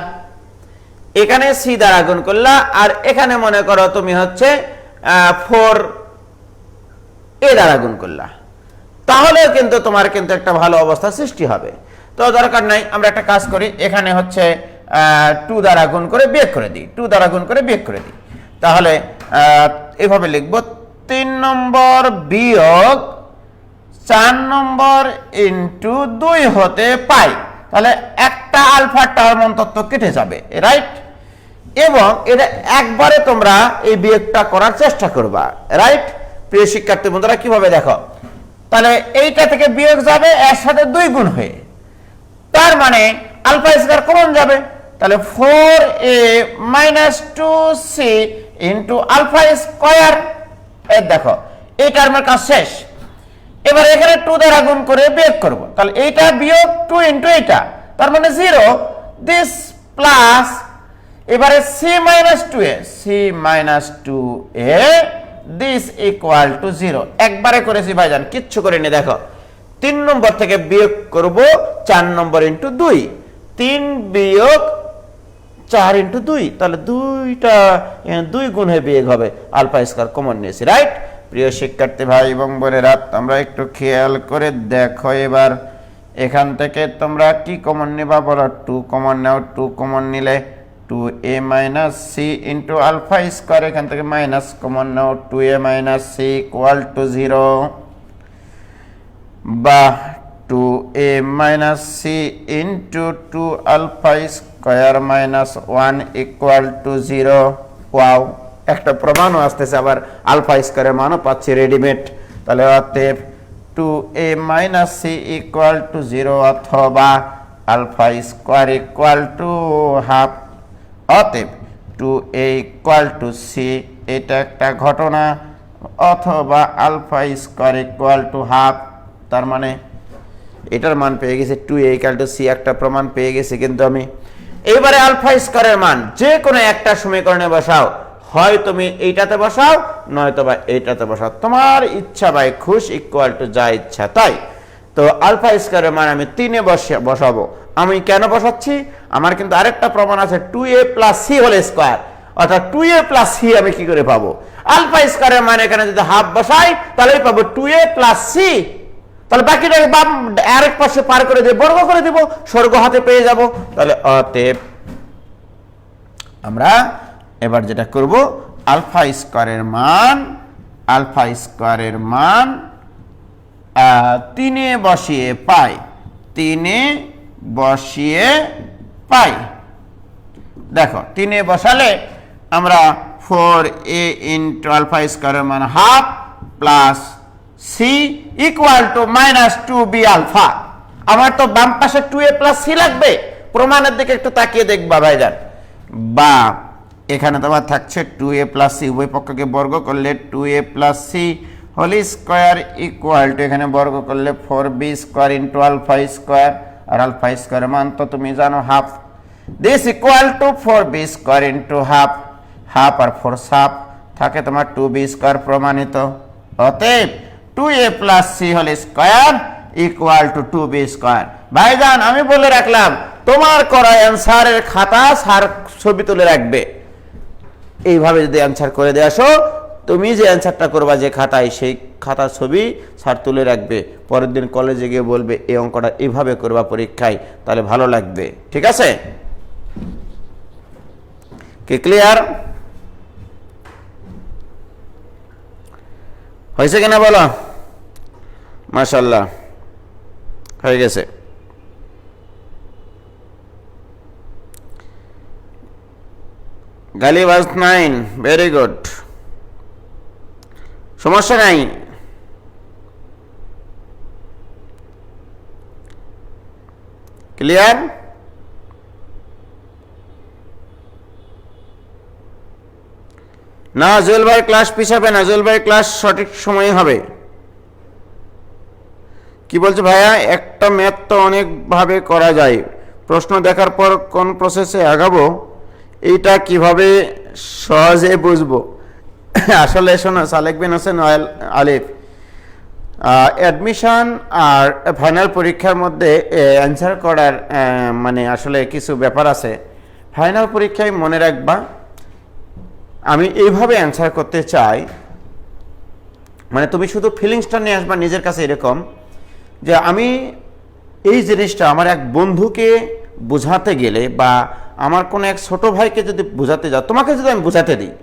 এখানে সি দ্বারা গুণ করলা, আর এখানে মনে করো তুমি হচ্ছে 4 এ দ্বারা গুণ করলা, তাহলে কিন্তু তোমার কিন্তু একটা ভালো অবস্থা সৃষ্টি হবে। তো দরকার নাই, আমরা একটা কাজ করি, এখানে হচ্ছে 2 দ্বারা গুণ করে বিয়োগ করে দিই, 2 দ্বারা গুণ করে বিয়োগ করে দিই, তাহলে এভাবে লিখবো 3 নম্বর বিয়োগ 4 নম্বর ইন্টু 2 হতে পাই। তাহলে একটা একটা আলফা টার্ম অন্তত কেটে যাবে, রাইট? এবং এটা একবারে তোমরা এই বিয়োগটা করার চেষ্টা করবা, রাইট? প্রিয় শিক্ষার্থী বন্ধুরা, কিভাবে দেখো, তাহলে এইটা থেকে বিয়োগ যাবে এর সাথে 2 গুণ হয়ে, তার মানে আলফা স্কয়ার কমন যাবে, তাহলে 4a - 2c into alpha square. এই দেখো এই টার্মের কাজ শেষ। এবার এখানে 2 দ্বারা গুণ করে বিয়োগ করব, তাহলে এইটা বিয়োগ 2 ইনটু এইটা, তার মানে 0, দিস প্লাস এবারে c - 2a this equal to 0। একবারে করেছি ভাইজান, কিচ্ছু করিনি। দেখো 3 নম্বর থেকে বিয়োগ করব 4 নম্বর ইনটু 2, 3 বিয়োগ 4 ইনটু 2, তাহলে 2 গুণ হয়ে বিয়োগ হবে, আলফা স্কয়ার কমন নিয়েছি, রাইট? প্রিয় শিক্ষার্থী ভাই এবং বোনেরা, তোমরা একটু খেয়াল করে দেখো। এবার এখান থেকে তোমরা কি কমন নেবা বলো? 2 কমন নাও। 2 কমন নিলে 2a - c into alpha square, এখান থেকে মাইনাস কমন নাও, 2a - c ইকুয়াল টু 0, বা 2a - c into 2 alpha square minus 1 equal to 0। Wow, একটা প্রমাণও আসতেছে, আবার আলফা স্কয়ারের মানও পাচ্ছি রেডিমেড। তাহলে অতএব 2a - c ইকুয়াল টু 0 অথবা alpha square equal to half. অতএব 2a ইকুয়াল টু c, এটা একটা ঘটনা, অথবা alpha square equal to half. তার মানে এটার মান পেয়ে গেছি, 2a ইকুয়াল টু c একটা প্রমাণ পেয়ে গেছি। কিন্তু আমি এবারে আলফা স্কয়ারের মান যে কোনো একটা সমীকরণে বসাও, হয় তুমি এইটাতে বসাও নয়তো বা এইটাতে বসাও, তোমার ইচ্ছা ভাই, খুশ ইকুয়াল টু যা ইচ্ছা তাই। তো আলফা স্কয়ারের মান আমি 3 এ বসাবো। আমি কেন বসাচ্ছি? আমার কিন্তু আরেকটা প্রমাণ আছে, 2a + c হোল স্কয়ার, অর্থাৎ 2a + c আমি কি করে পাবো? আলফা স্কয়ারের মান এখানে যদি হাফ বসাই তাহলেই পাবো 2a + c। তাহলে বাকিটাকে বাম আরেক পাশে পার করে দিয়ে বর্গ করে দেব, স্বর্গ হাতে পেয়ে যাব। তাহলে অতএব আমরা এবার যেটা করব, আলফা স্কয়ারের মান 3 এ বসিয়ে পাই, 3 এ বসিয়ে পাই। দেখো 3 এ বসালে আমরা 4a ইনটু আলফা স্কয়ারের মান half plus c equal to -2b alpha. আমার তো বাম পাশে 2a + c লাগবে, প্রমাণের দিকে একটু তাকিয়ে দেখবা ভাইজান। বা এখানে তোমার থাকছে 2a + c, উভয় পক্ষকে বর্গ করলে 2a + c whole square equal to, এখানে বর্গ করলে 4b square into alpha square, আর আলফা স্কয়ারের মান তো তুমি জানো half, this equal to 4b square into half, half আর 4 হাফ থাকে তোমার 2b স্কয়ার প্রমাণিত। অতএব 2a + c whole square equal to 2b square. ভাইজান আমি বলে রাখলাম, তোমার করা অ্যান্সারের খাতা স্যার ছবি তুলে রাখবে। এইভাবে যদি অ্যান্সার করে দিয়ে আসো, তুমি যে অ্যান্সারটা করবা যে খাতায়, সেই খাতার ছবি স্যার তুলে রাখবে। পরের দিন কলেজে গিয়ে বলবে এই অঙ্কটা এইভাবে করবা পরীক্ষায়, তাহলে ভালো লাগবে। ঠিক আছে, কি ক্লিয়ার? হয়েছে কিনা বলো? মাশাআল্লাহ, হয়ে গেছে। গালি ওয়াজ 9, ভেরি গুড, সমস্যা নাই। ক্লিয়ার? না জুয়েল ভাই ক্লাস পিছাবে না, জুয়েল ভাই ক্লাস সঠিক সময়ে হবে। কি বলছো ভাইয়া? একটা ম্যাথ তো অনেকভাবে করা যায়, প্রশ্ন দেখার পর কোন প্রসেসে আগাবো এইটা কিভাবে সহজে বুঝবো? আসলে শোনো সালেক বিন হোসেন আলিফ, অ্যাডমিশন আর ফাইনাল পরীক্ষার মধ্যে অ্যান্সার করার মানে আসলে কিছু ব্যাপার আছে। ফাইনাল পরীক্ষায় মনে রাখবা, আমি এইভাবে অ্যান্সার করতে চাই, মানে তুমি শুধু ফিলিংসটা নিয়ে আসবা নিজের কাছে, এরকম যে আমি এই জিনিসটা আমার এক বন্ধুকে বোঝাতে গেলে বা আমার কোনো এক ছোট ভাইকে যদি বোঝাতে যাও, তোমাকে যদি আমি বোঝাতে দিই,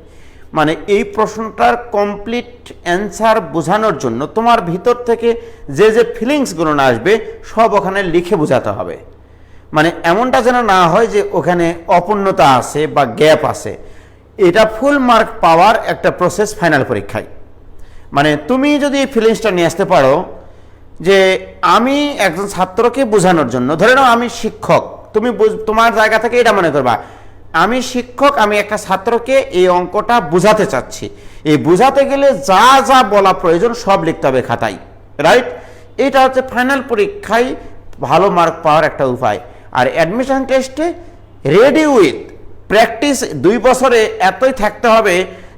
মানে এই প্রশ্নটার কমপ্লিট অ্যান্সার বোঝানোর জন্য তোমার ভিতর থেকে যে যে ফিলিংসগুলো না আসবে সব ওখানে লিখে বোঝাতে হবে। মানে এমনটা যেন না হয় যে ওখানে অপূর্ণতা আছে বা গ্যাপ আছে। এটা ফুল মার্ক পাওয়ার একটা প্রসেস ফাইনাল পরীক্ষায়। মানে তুমি যদি এই ফিলিংসটা নিয়ে আসতে পারো যে আমি একজন ছাত্রকে বোঝানোর জন্য, ধরে নাও আমি শিক্ষক, তুমি তোমার জায়গা থেকে এটা মনে করবা আমি শিক্ষক, আমি একটা ছাত্রকে এই অঙ্কটা বোঝাতে চাচ্ছি, এই বোঝাতে গেলে যা যা বলা প্রয়োজন সব লিখতে হবে খাতায়, রাইট? এটা হচ্ছে ফাইনাল পরীক্ষায় ভালো মার্ক পাওয়ার একটা উপায়। আর অ্যাডমিশন টেস্টে রেডি উইথ প্র্যাকটিস 2 বছরে এতই থাকতে হবে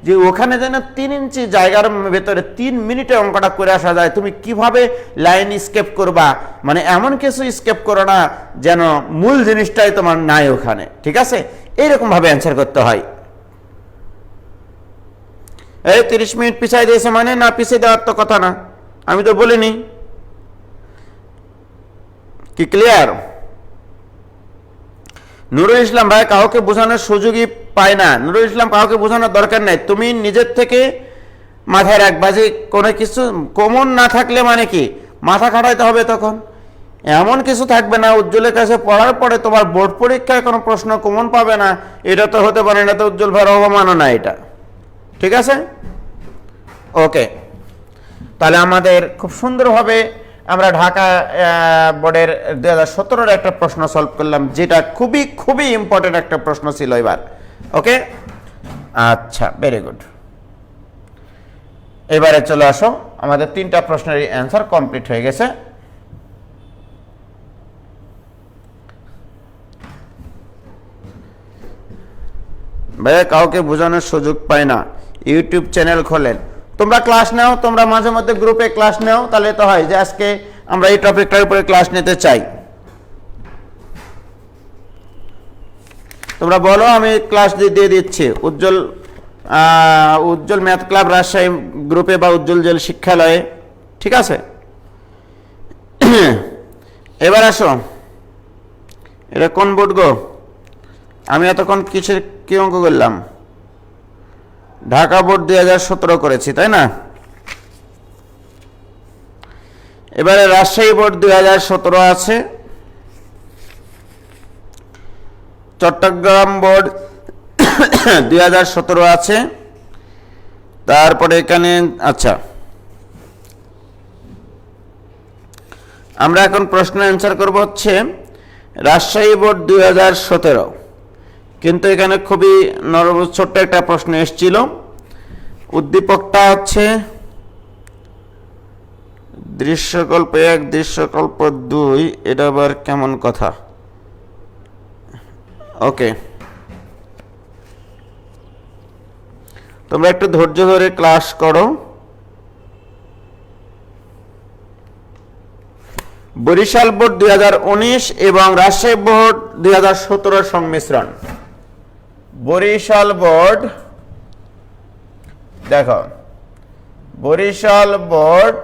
যে ওখানে যেন 3 ইঞ্চি জায়গার ভেতরে 3 মিনিটে অঙ্কটা করে আসা যায়। তুমি কিভাবে লাইন স্কেপ করবা, মানে এমন কিছু স্কেপ করো না যেন মূল জিনিসটাই তোমার নাই ওখানে, ঠিক আছে? এইরকম ভাবে অ্যান্সার করতে হয়। এই 30 মিনিট পিছাই দিয়েছে মানে, না পিছিয়ে দেওয়ার তো কথা না, আমি তো বলিনি। কি ক্লিয়ার? নুরুল ইসলাম ভাই কাউকে বোঝানোর সুযোগই পায় না। নুরুল ইসলাম কাউকে বোঝানোর দরকার নাই, তুমি নিজের থেকে মাথায় রাখবা যে কোনো কিছু কমন না থাকলে মানে কি মাথা খাটাইতে হবে। তখন এমন কিছু থাকবে না উজ্জ্বলের কাছে পড়ার পরে তোমার বোর্ড পরীক্ষায় কোনো প্রশ্ন কমন পাবে না, এটা তো হতে পারে না, তো উজ্জ্বল ভাইয়ের অবমাননা এটা, ঠিক আছে? ওকে, তাহলে আমাদের খুব সুন্দরভাবে আমরা ঢাকা বোর্ডের 2017-এর একটা প্রশ্ন সলভ করলাম, যেটা খুবই খুবই ইম্পর্টেন্ট একটা প্রশ্ন ছিল এবার। ওকে, আচ্ছা, ভেরি গুড। এবারে চলে আসো, আমাদের 3টা প্রশ্নের অ্যান্সার কমপ্লিট হয়ে গেছে। ভাইয়া কাউকে বোঝানোর সুযোগ পায় না, ইউটিউব চ্যানেল খোলেন, তোমরা ক্লাস নাও, তোমরা মাঝে মধ্যে গ্রুপে ক্লাস নাও, তাহলে তো হয় যে আজকে আমরা এই টপিকটার উপরে ক্লাস নিতে চাই। তোমরা বলো, আমি ক্লাস দিয়ে দিচ্ছি উজ্জ্বল ম্যাথ ক্লাব রাজশাহী গ্রুপে বা উজ্জ্বল জেল শিক্ষালয়ে, ঠিক আছে? এবার আসো, এটা কোন বোর্ড গো? আমি এতক্ষণ কি অঙ্ক করলাম? ঢাকা বোর্ড 2017 করেছি, তাই না? এবারে রাজশাহী বোর্ড 2017 আছে, চট্টগ্রাম বোর্ড 2017 আছে, তারপরে এখানে আচ্ছা আমরা এখন প্রশ্ন অ্যান্সার করব হচ্ছে রাজশাহী বোর্ড 2017, কিন্তু এখানে খুবই ছোট্ট একটা প্রশ্ন এসেছিল। উদ্দীপকটা হচ্ছে দৃশ্যকল্প 1 দৃশ্যকল্প 2, এটা আবার কেমন কথা? ওকে, তোমরা একটু ধৈর্য ধরে ক্লাস করো। বরিশাল বোর্ড 2019 এবং রাজশাহী বোর্ড 2017 সংমিশ্রণ। বরিশাল বোর্ড, দেখো, বরিশাল বোর্ড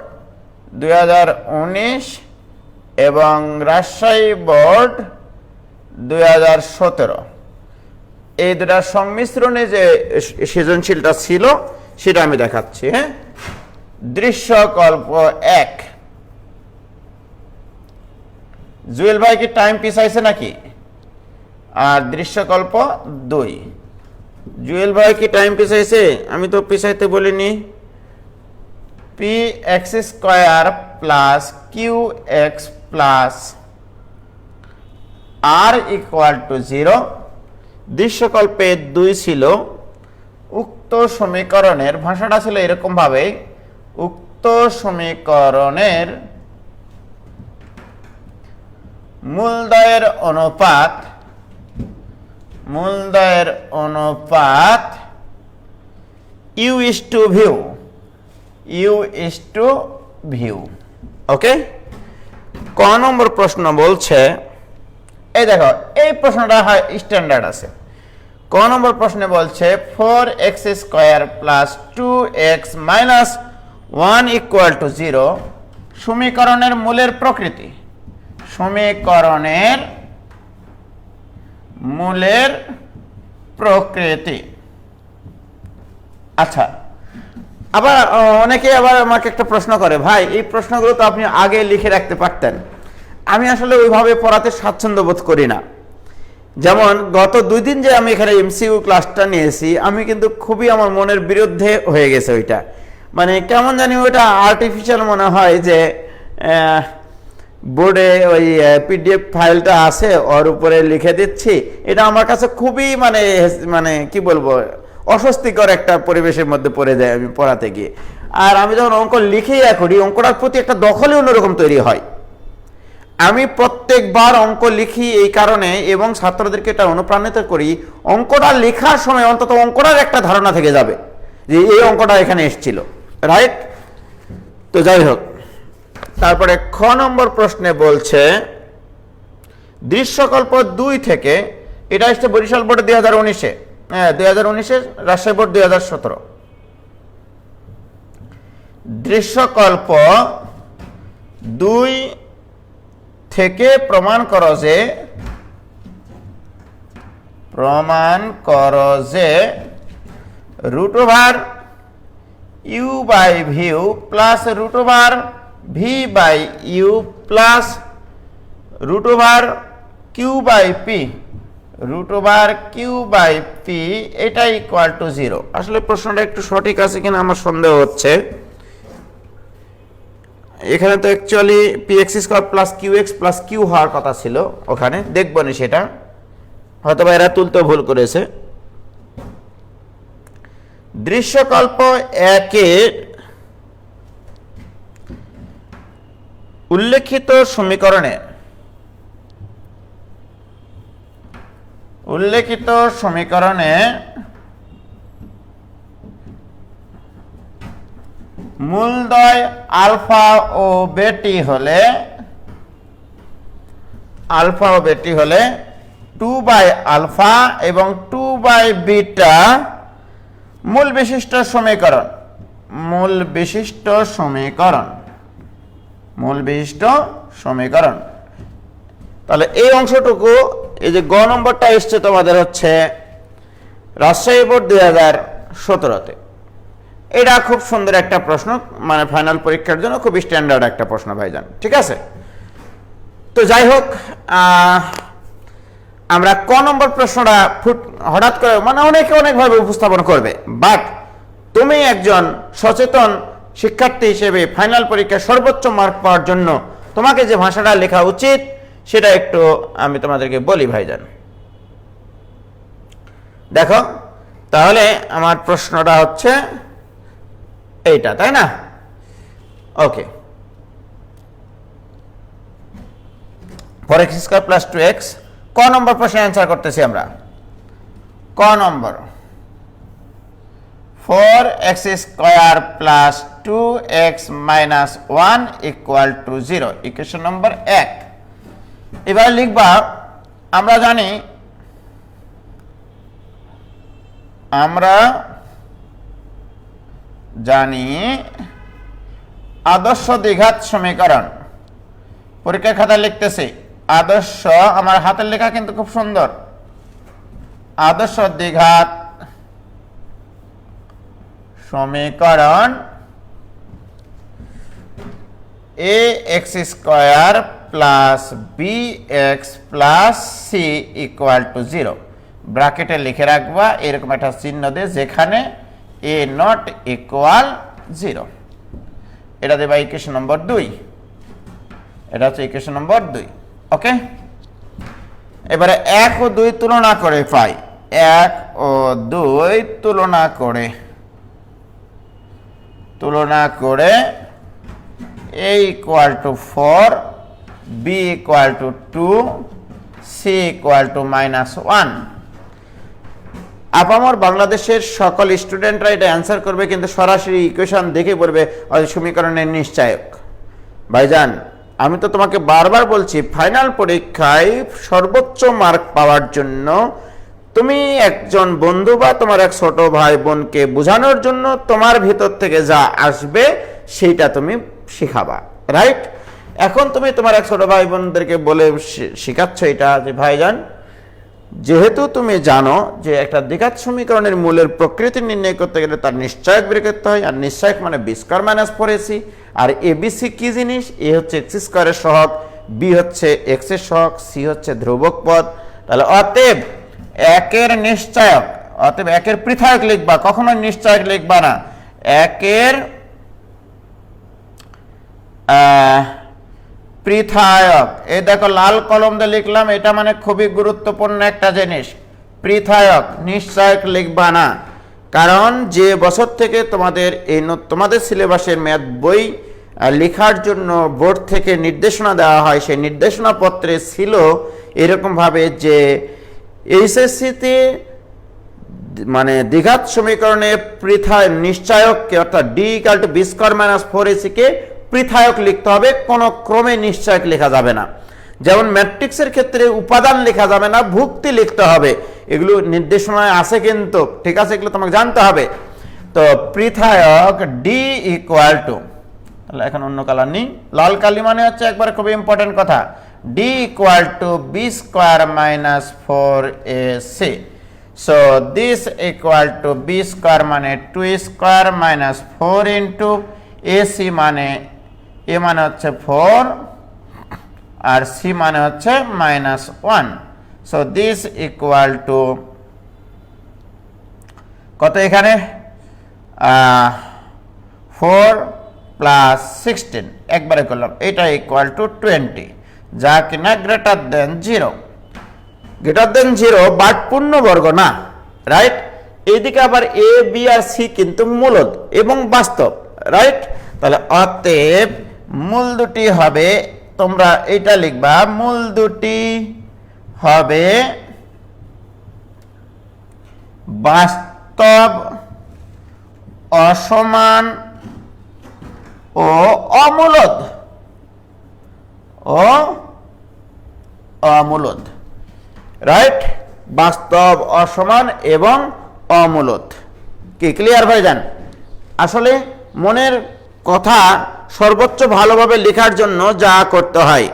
2019 এবং রাজশাহী বোর্ড 2017, এই দুটা সংমিশ্রণে যে সৃজনশীলটা ছিল সেটা আমি দেখাচ্ছি। হ্যাঁ, দৃশ্যকল্প 1, জুয়েল ভাই কি টাইম পিছাইছে নাকি? আর দৃশ্যকল্প 2, জুয়েল ভাই কি টাইম পিছাইছে? আমি তো পিছাইতে বলিনি। px² plus qx plus r = 0, দৃশ্যকল্পে 2 ছিল। উক্ত সমীকরণের ভাষাটা ছিল এরকম ভাবে, উক্ত সমীকরণের মূলদয়ের অনুপাত u/v। ওকে, ক নম্বর প্রশ্ন বলছে, এই দেখো এই প্রশ্নটা হয় স্ট্যান্ডার্ড আছে। ক নম্বর প্রশ্নে বলছে 4x² প্লাস 2x মাইনাস 1 = 0 সমীকরণের মূলের প্রকৃতি। সমীকরণের মূলের প্রকৃতি। আচ্ছা, আবার অনেকে আবার আমাকে একটা প্রশ্ন করে, ভাই এই প্রশ্নগুলো তো আপনি আগে লিখে রাখতে পারতেন, আমি আসলে ওইভাবে পড়াতে স্বাচ্ছন্দ্য বোধ করি না। যেমন গত 2 দিন যে আমি এখানে এমসিইউ ক্লাসটা নিয়েছি, আমি কিন্তু খুবই আমার মনের বিরুদ্ধে হয়ে গেছে ওইটা। মানে কেমন জানি ওইটা আর্টিফিশিয়াল মনে হয় যে বোর্ডে ওই পিডিএফ ফাইলটা আছে ওর উপরে লিখে দিচ্ছি। এটা আমার কাছে খুবই মানে মানে কি বলবো, অস্বস্তিকর একটা পরিবেশের মধ্যে পড়ে যায় আমি পড়াতে গিয়ে। আর আমি যখন অঙ্ক লিখেই করি, অঙ্কটার প্রতি একটা দখলই অন্যরকম তৈরি হয়। আমি প্রত্যেকবার অঙ্ক লিখি এই কারণে, এবং ছাত্রদেরকে এটা অনুপ্রাণিত করি, অঙ্কটা লেখার সময় অন্তত অঙ্কটার একটা ধারণা থেকে যাবে যে এই অঙ্কটা এখানে এসেছিল, রাইট? তো যাই হোক, তারপরে খ নম্বর প্রশ্নে বলছে দৃশ্যকল্প 2 থেকে, এটা এসছে বরিশাল বোর্ডে 2019-এ, 2019-এ, রাজশাহী বোর্ড 2017। দৃশ্যকল্প 2 থেকে প্রমাণ করো যে root over you by V plus root over V by you plus root over Q by P, root over Q by P এটা ইকুয়াল টু 0। আসলে প্রশ্নটা একটু সঠিক আছে কিনা আমার সন্দেহ হচ্ছে। এখানে তো actually px square plus qx plus q হওয়ার কথা ছিল, ওখানে দেখব না, সেটা হয়তো বা এরা তুলতে ভুল করেছে। দৃশ্যকল্প 1-এ উল্লেখিত সমীকরণে মূলদ্বয় আলফা ও বেটি হলে 2 বাই আলফা এবং 2 বাই বিটা মূল বিশিষ্ট সমীকরণ। তাহলে এই অংশটুকু, এই যে গ নম্বরটা এসছে তোমাদের হচ্ছে রাজশাহী বোর্ড 2017-তে। এটা খুব সুন্দর একটা প্রশ্ন, মানে ফাইনাল পরীক্ষার জন্য খুব স্ট্যান্ডার্ড একটা প্রশ্ন ভাইজান, ঠিক আছে? তো যাই হোক, আমরা ক নম্বর প্রশ্নটা হঠাৎ করে মানে অনেকে অনেকভাবে উপস্থাপন করবে, বাট তুমি একজন সচেতন শিক্ষার্থী হিসেবে ফাইনাল পরীক্ষায় সর্বোচ্চ মার্ক পাওয়ার জন্য তোমাকে যে ভাষাটা লেখা উচিত সেটা একটু আমি তোমাদেরকে বলি ভাইজান। দেখো, তাহলে আমার প্রশ্নটা হচ্ছে এইটা, তাই না? Okay, for x square plus 2x, ক নম্বর প্রশ্নে অ্যান্সার করতেছি আমরা। ক number, 4x square plus 2x minus 1 equal to 0, equation number 1। এবার লিখবা, আমরা জানি আদর্শ দ্বিঘাত সমীকরণ। পরীক্ষার খাতায় লিখতেছি আদর্শ, আমার হাতের লেখা কিন্তু খুব সুন্দর। আদর্শ দ্বিঘাত সমীকরণ ax square plus bx plus c equal to 0। ব্র্যাকেটে লিখে রাখবা এরকম একটা চিহ্ন দিয়ে, যেখানে a নট ইকুয়াল 0। এটা দেবা ইকুয়েশন নম্বর 2। এটা হচ্ছে ইকুয়েশন নম্বর 2। ওকে, এবারে 1 ও 2 তুলনা করে পাই। 1 ও 2 তুলনা করে a equal to 4, b equal to 2, c equal two -1। আপামর বাংলাদেশের সকল স্টুডেন্টরা এটা অ্যান্সার করবে, কিন্তু সরাসরি ইকুয়েশন দেখে পড়বে সমীকরণের নিশ্চয়ক। ভাইজান, আমি তো তোমাকে বারবার বলছি, ফাইনাল পরীক্ষায় সর্বোচ্চ মার্ক পাওয়ার জন্য তুমি একজন বন্ধু বা তোমার এক ছোট ভাই বোনকে বোঝানোর জন্য তোমার ভিতর থেকে যা আসবে সেইটা তুমি শিখাবা, রাইট? এখন তুমি তোমার এক ছোট ভাই বোনদেরকে বলে শিখাচ্ছ এটা যে ভাইজান, যেহেতু তুমি জানো যে একটা দ্বিঘাত সমীকরণের মূলের প্রকৃতি নির্ণয় করতে গেলে তার নিশ্চয়ক বের করতে হয়, আর নিশ্চয়ক মানে বি স্কয়ার মাইনাস 4ac, আর এবিসি কি জিনিস? এ হচ্ছে এক্স স্কয়ারের সহগ, বি হচ্ছে এক্স এর সহগ, সি হচ্ছে ধ্রুবক পদ। তাহলে অতএব একের নিশ্চয়ক, অতএব একের পৃথক লিখবা, কখনো নিশ্চয়ক লিখবা না। একের পৃথায়ক, এই দেখো লাল কলম দিয়ে লিখলাম, এটা মানে খুবই গুরুত্বপূর্ণ একটা জিনিস। পৃথায়ক, নিশ্চয়ক লিখবা না, কারণ যে বছর থেকে তোমাদের সিলেবাসের ম্যাথ বই লেখার জন্য বোর্ড থেকে নির্দেশনা দেওয়া হয়, সেই নির্দেশনা পত্রে ছিল এরকমভাবে যে এইচএসসিতে মানে দ্বিঘাত সমীকরণে নিশ্চয়ককে অর্থাৎ D equal to B square minus 4ac কে পৃথায়ক লিখতে হবে, কোনো ক্রমে নিশ্চয়ক লেখা যাবে না। যেমন ম্যাট্রিক্সের ক্ষেত্রে উপাদান লেখা যাবে না, ভুক্তি লিখতে হবে, এগুলো নির্দেশনায় আছে কিন্তু, ঠিক আছে, এগুলো তোমাকে জানতে হবে। তো পৃথায়ক ডি ইকুয়াল টু, তাহলে এখন অন্য কালার নেই, লাল কালি মানে হচ্ছে একবারে খুবই ইম্পর্টেন্ট কথা, D equal to B square minus 4ac। So this equal to B square মানে 2 স্কোয়ার মাইনাস 4 ইন্টু এসি মানে এ মানে হচ্ছে 4 আর সি মানে হচ্ছে -1। সো দিস ইকুয়াল টু কত এখানে 4 প্লাস 16 একবারে করলাম, এটা ইকুয়াল টু 20, যা কিনা greater than 0। Greater than 0 but পূর্ণবর্গ না, রাইট। এইদিকে আবার এ বি আর সি কিন্তু মূলদ এবং বাস্তব, রাইট। তাহলে অতএব মূল দুটি হবে, তোমরা এটা লিখবা, মূল দুটি হবে বাস্তব, অসমান ও অমূলদ, রাইট। বাস্তব, অসমান এবং অমূলদ। কি ক্লিয়ার ভাইজান? আসলে মনের কথা সর্বোচ্চ ভালোভাবে লেখার জন্য যা করতে হয়,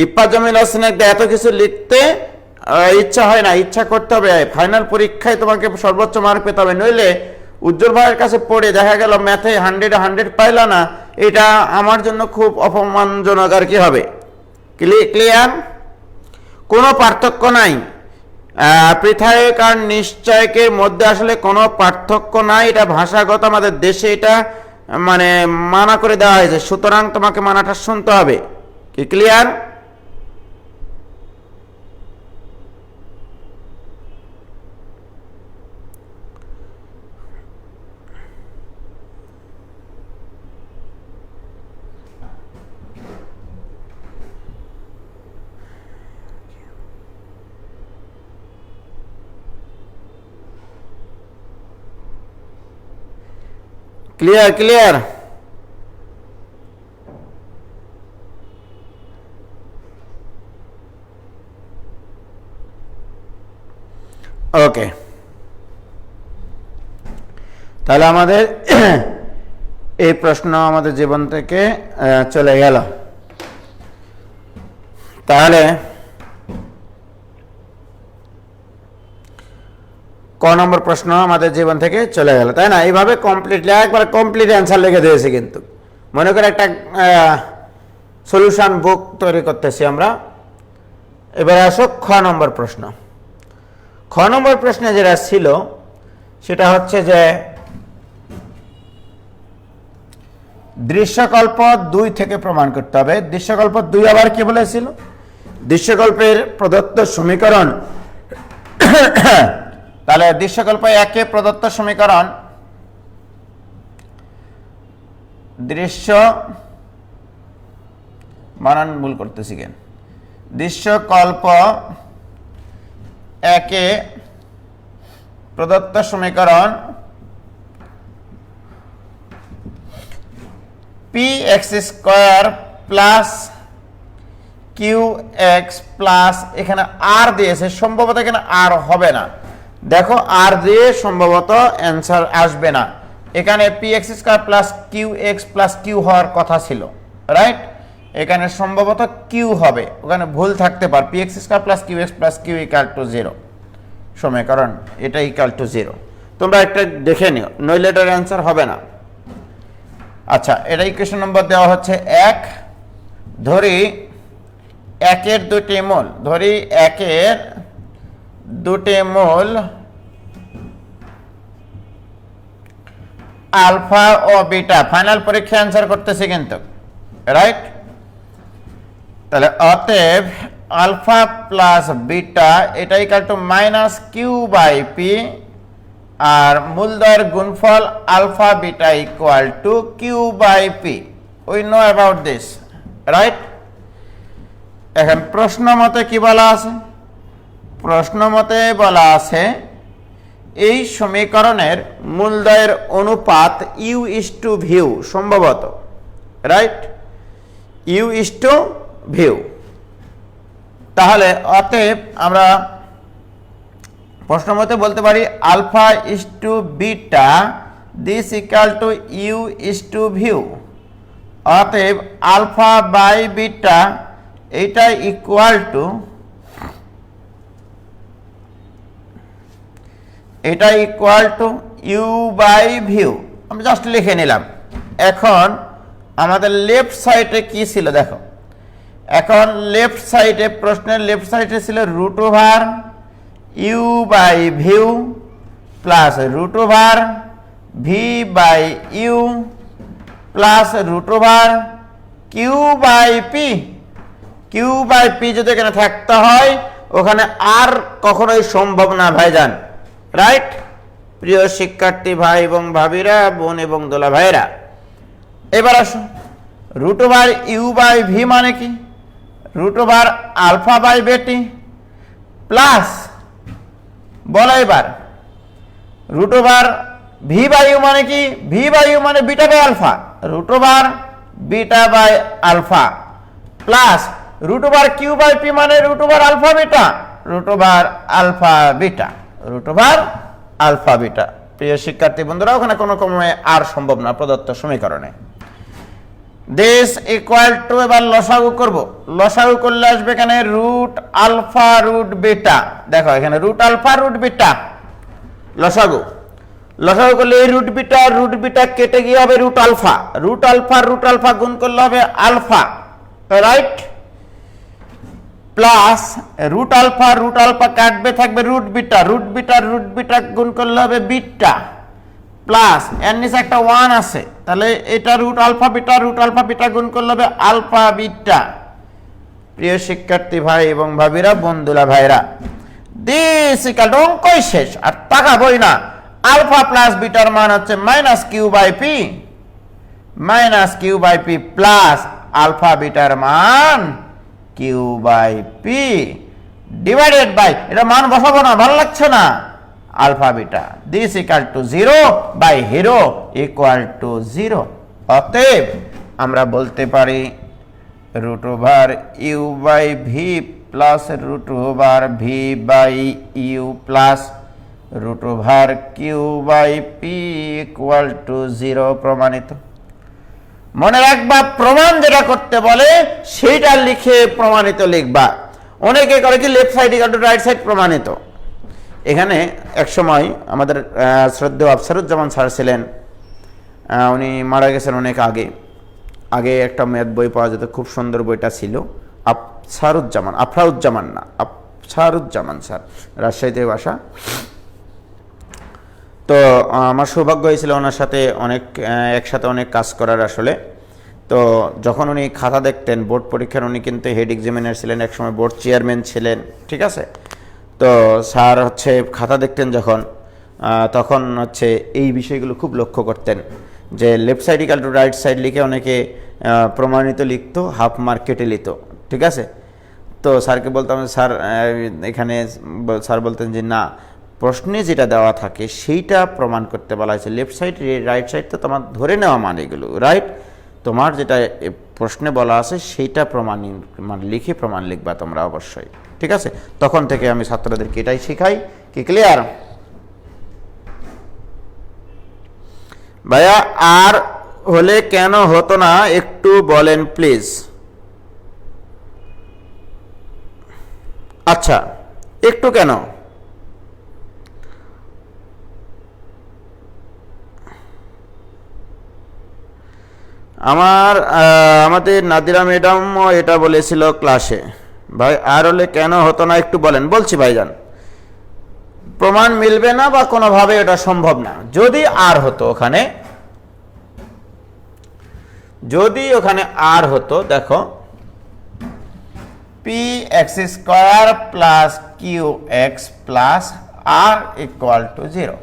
ইফফাত জামিল হোসেনের এত কিছু লিখতে ইচ্ছা হয় না, ইচ্ছা করতে হবে, ফাইনাল পরীক্ষায় তোমাকে সর্বোচ্চ মার্ক পেতে হবে, নইলে উজ্জ্বল ভাইয়ের কাছে পড়ে দেখা গেল ম্যাথে 100 পাইলা না, এটা আমার জন্য খুব অপমানজনক আর কি হবে। ক্লিয়ার? কোনো পার্থক্য নাই, পৃথায়ক আর নিশ্চয়কের মধ্যে আসলে কোনো পার্থক্য নাই, এটা ভাষাগত আমাদের দেশে এটা মানে মানা করে দেওয়া হয়েছে, সুতরাং তোমাকে মানাটা শুনতে হবে। কি ক্লিয়ার? Clear clear okay. তাহলে আমাদের এই প্রশ্ন আমাদের জীবন থেকে চলে গেল। তাহলে ক নম্বর প্রশ্ন আমাদের জীবন থেকে চলে গেল, তাই না? এইভাবে কমপ্লিটলি একবার কমপ্লিট অ্যান্সার লিখে দিয়েছি, কিন্তু মনে করে একটা সলিউশন বুক তৈরি করতেছি আমরা। এবার আসো খ নম্বর প্রশ্ন। খ নম্বর প্রশ্নে যেটা ছিল সেটা হচ্ছে যে দৃশ্যকল্প 2 থেকে প্রমাণ করতে হবে। দৃশ্যকল্প 2 আবার কি বলেছিল? দৃশ্যকল্পের প্রদত্ত সমীকরণ, তাহলে দৃশ্যকল্প 1 প্রদত্ত সমীকরণ, দৃশ্য বানান ভুল করতেছি কেন, দৃশ্যকল্প 1 প্রদত্ত সমীকরণ px² প্লাস qx প্লাস, এখানে আর দিয়েছে, সম্ভবত এখানে আর হবে না, দেখো আর দিয়ে সম্ভবত অ্যান্সার আসবে না। এখানে px² plus qx plus q হওয়ার কথা ছিল, রাইট? এখানে সম্ভবত q হবে, ওখানে ভুল থাকতে পারে। px² plus qx plus q equal to 0 সমীকরণ, এটা ইকুয়াল টু 0। তোমরা একটা দেখে নিও, নইলে এটার অ্যান্সার হবে না। আচ্ছা, এটা ইকুয়েশন নম্বর দেওয়া হচ্ছে 1, ধরি একের দুটি মূল, ধরি একের দুটি মূল আলফা ও বিটা। ফাইনাল পরীক্ষা অ্যান্সার করতেছি কিন্তু, রাইট? তাহলে অতএব আলফা প্লাস বিটা এটা equal to minus Q by p, আর মূলদ্বয়ের গুণফল alpha beta equal to q by p. We know about this, right? এখন প্রশ্ন মতে কি বলা আছে? প্রশ্ন মতে বলা আছে এই সমীকরণের মূলদ্বয়ের অনুপাত ইউ ইস টু ভিউ সম্ভবত, right? U is to V. তাহলে অতএব আমরা প্রশ্ন মতে বলতে পারি alpha is to beta this equal to U is to V. অতএব আলফা বাই বিটা এটা equal to U by V. আমি জাস্ট লিখে নিলাম। এখন আমাদের লেফট সাইডে কি ছিল দেখো। এখন লেফট সাইডে, প্রশ্নের লেফট সাইডে ছিল root over you by V plus root over V by you plus root over Q by P. Q by P যদি এখানে থাকতে হয় ওখানে আর কখনোই সম্ভব না ভাইজান, রাইট? প্রিয় শিক্ষার্থী ভাই এবং ভাবিরা, বোন এবং দোলা ভাইরা, এবার আসো root over you by v মানে কি? Root over alpha by beta plus, বলো এবার, root over V by u মানে কি? ভি বাই ইউ মানে beta by alpha, root over beta by alpha plus root over Q by p মানে root over alpha beta, root over alpha beta, root over alpha beta. প্রিয় শিক্ষার্থী বন্ধুরা, ওখানে কোনো ক্রমে আর সম্ভব না প্রদত্ত সমীকরণে। দিস ইকুয়াল টু, এবার লসাগু করব। লসাগু করলে আসবে এখানে রুট আলফা রুট বিটা। দেখো এখানে রুট আলফা রুট বিটা লসাগু। লসাগু করলে এই রুট বিটা কেটে গিয়ে হবে রুট আলফা। রুট আলফা গুণ করলে হবে alpha, right? Plus root alpha কাটবে, থাকবে রুট বিটা গুণ করলে হবে বিটা প্লাস এর নিচে একটা 1 আছে, তাহলে এটা রুট আলফা বিটা গুণ করলে হবে আলফা বিটা। প্রিয় শিক্ষার্থী ভাই এবং ভাবিরা, বন্ধুরা ভাইরা, দিস ইকুয়াল টু, অঙ্কই শেষ আর তাকাবই না। আলফা প্লাস বিটার মান হচ্ছে minus Q by p plus alpha বিটার মান q by P divided by, এটা মান বসাবো না, ভালো লাগছে না, alpha beta. This equal to 0 by zero equal to 0। অতএব আমরা বলতে পারি root over you by v plus root over V by you plus root over Q by p equal to 0 প্রমাণিত। মনে রাখবা, প্রমাণ যেটা করতে বলে সেইটা লিখে প্রমাণিত লিখবা। অনেকে করে কি left side equal to right side প্রমাণিত। এখানে এক সময় আমাদের শ্রদ্ধেয় আফসারুজ্জামান স্যার ছিলেন, উনি মারা গেছেন অনেক আগে একটা ম্যাথ বই পাওয়া যেত, খুব সুন্দর বইটা ছিল। আফসারুজ্জামান স্যার, রাজশাহীতে বাসা। তো আমার সৌভাগ্য হয়েছিল ওনার সাথে একসাথে অনেক কাজ করার আসলে। তো যখন উনি খাতা দেখতেন বোর্ড পরীক্ষার, উনি কিন্তু হেড এক্সামিনার ছিলেন, একসময় বোর্ড চেয়ারম্যান ছিলেন, ঠিক আছে? তো স্যার হচ্ছে খাতা দেখতেন যখন, তখন হচ্ছে এই বিষয়গুলো খুব লক্ষ্য করতেন যে left side equal to right side লিখে অনেকে প্রমাণিত লিখতো, হাফ মার্ক কেটে লিখত, ঠিক আছে? তো স্যারকে বলতাম, স্যার এখানে, স্যার বলতেন যে না, প্রশ্নে যেটা দেওয়া থাকে সেইটা প্রমাণ করতে বলা হয়েছে। লেফট সাইড রাইট সাইড তো তোমার ধরে নেওয়া মান, এগুলো রাইট। তোমার যেটা প্রশ্নে বলা আছে সেইটা লিখে প্রমাণ লিখবা তোমরা অবশ্যই, ঠিক আছে? তখন থেকে আমি ছাত্রদেরকে এটাই শেখাই। কি ক্লিয়ার ভাইয়া? আর হলে কেন হতো না একটু বলেন প্লিজ। আচ্ছা, একটু কেন? আমাদের নাদিরা ম্যাডামও এটা বলেছিল ক্লাসে। ভাই আর হলে কেন হতো না একটু বলেন। বলছি ভাইজান, প্রমাণ মিলবে না বা কোনোভাবে এটা সম্ভব না। যদি আর হতো ওখানে, যদি ওখানে আর হতো, দেখো p x square plus Q x plus R equal to 0,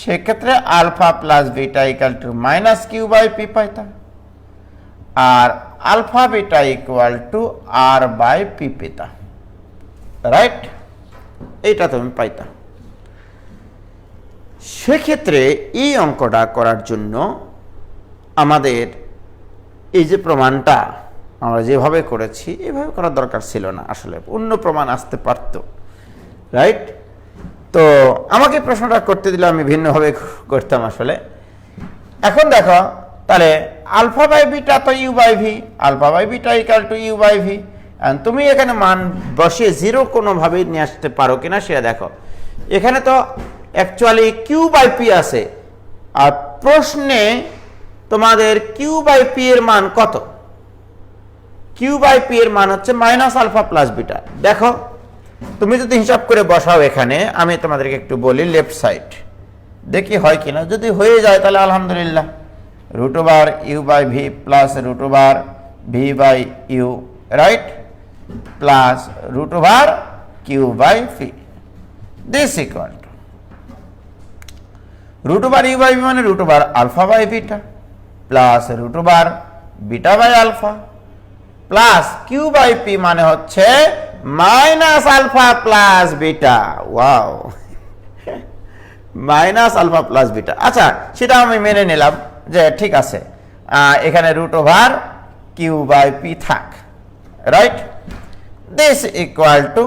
সেক্ষেত্রে alpha plus beta equal to minus Q by P পাইতাম, আর alpha beta equal to r by p পেতাম, রাইট? এইটা তুমি পাইতাম। সেক্ষেত্রে এই অঙ্কটা করার জন্য আমাদের এই যে প্রমাণটা আমরা যেভাবে করেছি এভাবে করার দরকার ছিল না, আসলে অন্য প্রমাণ আসতে পারত, রাইট? তো আমাকে প্রশ্নটা করতে দিলে আমি ভিন্নভাবে করতাম আসলে। এখন দেখো তাহলে আলফা বাই বিটা তো U by V, alpha by beta equal to U by V. তুমি এখানে মান বসিয়ে 0 কোনোভাবেই নিয়ে আসতে পারো কিনা সেটা দেখো। এখানে তো অ্যাকচুয়ালি কিউ বাই পি আছে, আর প্রশ্নে তোমাদের কিউ বাই পি এর মান কত? কিউ বাই পি এর মান হচ্ছে মাইনাস আলফা প্লাস বিটা। দেখো তুমি যদি হিসাব করে বসাও এখানে, আমি তোমাদেরকে একটু বলি লেফট সাইড, দেখি হয় কিনা। যদি হয়ে যায় তাহলে আলহামদুলিল্লাহ, root over you by v plus root over V by u, right? Plus root over Q by p, this equal to root over you by v মানে root over alpha by beta plus root over beta by alpha plus q by p মানে হচ্ছে minus alpha plus beta. Wow, minus alpha plus beta. আচ্ছা, সেটা আমি মেনে নিলাম যে ঠিক আছে, এখানে root over Q by P থাক, রাইট? দিস ইকুয়াল টু,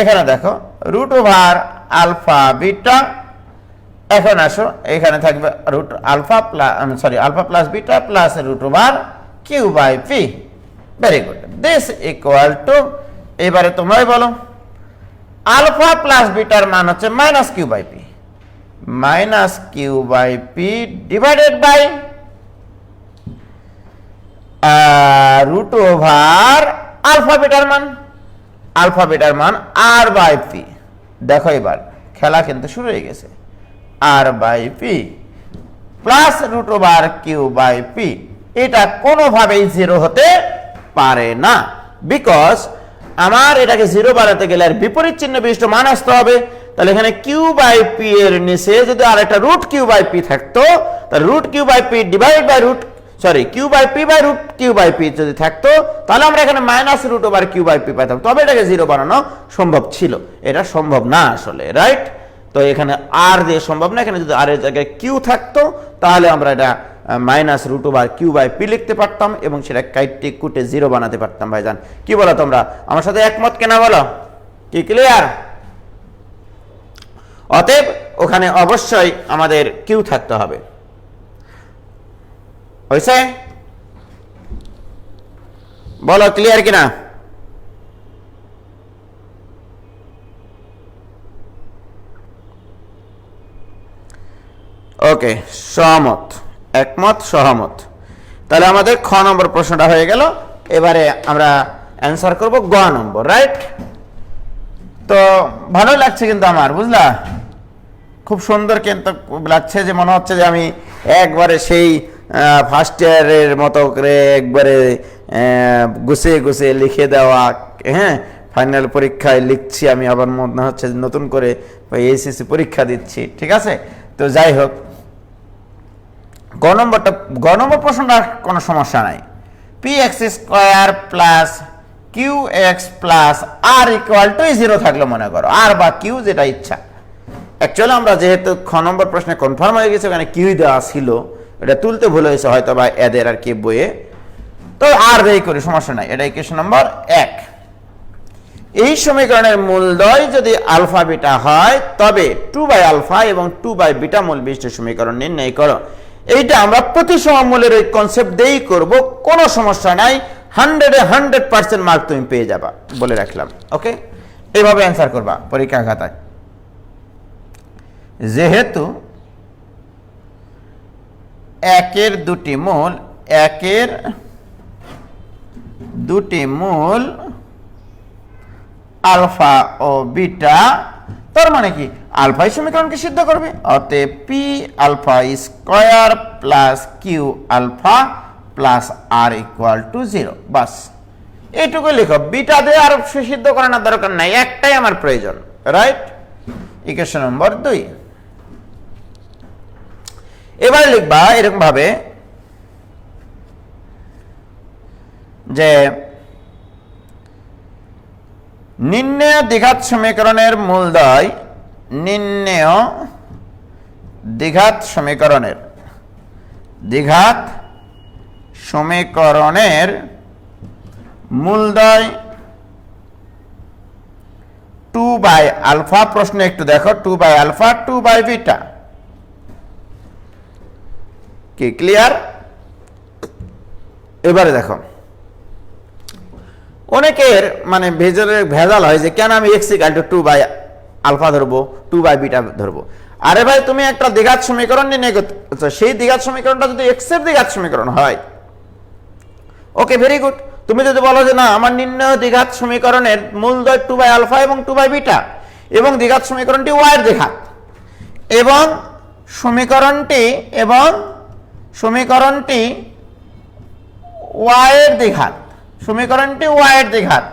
এখানে দেখো রুট ওভার আলফা বিটা, এখন আসো এখানে থাকবে root alpha plus alpha plus beta plus root over Q by P. Very good, this equal to, এবারে তোমরাই বলো আলফা প্লাস বিটার মান হচ্ছে minus Q by P, minus Q by P divided by root over alpha বিটার মান আর by P. দেখো এবার খেলা কিন্তু শুরু হয়ে গেছে। R by p plus root over Q by P, এটা কোনোভাবেই 0 হতে পারে না, বিকজ আমার এটাকে 0 বানাতে গেলে আর বিপরীত চিহ্ন বিশিষ্ট মান আসতে হবে। তাহলে এখানে কিউ বাই পি এর নিচে যদি আর একটা রুট কিউ বাই পি থাকতো, তাহলে root Q by P divide by Q by P by root Q by P যদি থাকতো, তাহলে আমরা এখানে minus root over Q by P পাইতাম, তবে এটাকে 0 বানানো সম্ভব ছিল। এটা সম্ভব না আসলে, রাইট? তো এখানে আর দিয়ে সম্ভব না। এখানে যদি আর এর জায়গায় কিউ থাকতো তাহলে আমরা এটা minus root over Q by P লিখতে পারতাম এবং সেটা কাইটে কুটে 0 বানাতে পারতাম। ভাইজান কি বলো তোমরা? আমার সাথে একমত কেনা বলো? কি ক্লিয়ার? অতএব ওখানে অবশ্যই আমাদের কিউ থাকতে হবে। হয়েছে? বলো ক্লিয়ার কিনা? ওকে, সহমত, একমত, সহমত। তাহলে আমাদের খ নম্বর প্রশ্নটা হয়ে গেল। এবারে আমরা অ্যান্সার করব গ নম্বর, রাইট? তো ভালো লাগছে কিন্তু আমার, বুঝলা? খুব সুন্দর কিন্তু লাগছে, যে মনে হচ্ছে যে আমি একবারে সেই ফার্স্ট ইয়ারের মতো করে একবারে গুছিয়ে গুছিয়ে লিখে দেওয়া, হ্যাঁ, ফাইনাল পরীক্ষায় লিখছি আমি, আবার মনে হচ্ছে নতুন করে এইচএসসি পরীক্ষা দিচ্ছি। ঠিক আছে, তো যাই হোক, গ নম্বর প্রশ্নটা কোনো সমস্যা নাই। P x square plus Q x plus R equal to 0 থাকলো মনে করো, আর বা কিউ যেটা ইচ্ছা। অ্যাকচুয়ালি আমরা যেহেতু খ নম্বর প্রশ্নে কনফার্ম হয়ে গেছে, ওখানে কিউ দেওয়া ছিল, এটা তুলতে ভুল হয়েছে হয়তো বা এদের আর কি বইয়ে, তো আর দেই করি, সমস্যা নাই। এটা ইকুয়েশন নম্বর 1। এই সমীকরণের মূলদ্বয় যদি আলফা বিটা হয় তবে 2 বাই আলফা এবং 2 বাই বিটা মূল বিশিষ্ট সমীকরণ নির্ণয় করো। এইটা আমরা প্রতিসম মূলের এই কনসেপ্ট দিয়েই করব, কোনো সমস্যা নাই। 100% মার্ক তুমি পেয়ে যাবা, বলে রাখলাম। ওকে, এইভাবে অ্যান্সার করবা পরীক্ষা খাতায়। যেহেতু 1 এর 2টি মূল একের দুটি মূল আলফা ও বিটা, তার মানে কি আলফাই সমীকরণকে সিদ্ধ করবে। অতএব P alpha square plus Q alpha plus R equal to 0। বাস এইটুকু লিখো, বিটা দিয়ে আর সিদ্ধ করানোর দরকার নাই, একটাই আমার প্রয়োজন, রাইট? ইকুয়েশন নম্বর 2। এবারে লিখবা এরকম ভাবে যে নির্ণেয় দ্বিঘাত সমীকরণের মূলদ্বয়, নির্ণেয় দ্বিঘাত সমীকরণের মূলদ্বয় 2 বাই আলফা। প্রশ্ন একটু দেখো, 2 বাই আলফা 2 বাই বিটা। কি ক্লিয়ার? এবারে দেখো, অনেকের মানে ভেজাল হয় যে কেন আমি X equal to 2 by alpha ধরবো, 2 বাই বিটা ধরবো। আরে ভাই, তুমি একটা দ্বিঘাত সমীকরণ নির্ণয় করতে, সেই দ্বিঘাত সমীকরণটা যদি এক্স এর দ্বিঘাত সমীকরণ হয়, ওকে ভেরি গুড। তুমি যদি বলো যে না, আমার নির্ণয় দ্বিঘাত সমীকরণের মূলদ্বয় 2 বাই আলফা এবং 2 বাই বিটা, এবং দ্বিঘাত সমীকরণটি ওয়াই এর দ্বিঘাত, এবং সমীকরণটি ওয়াই এর দ্বিঘাত,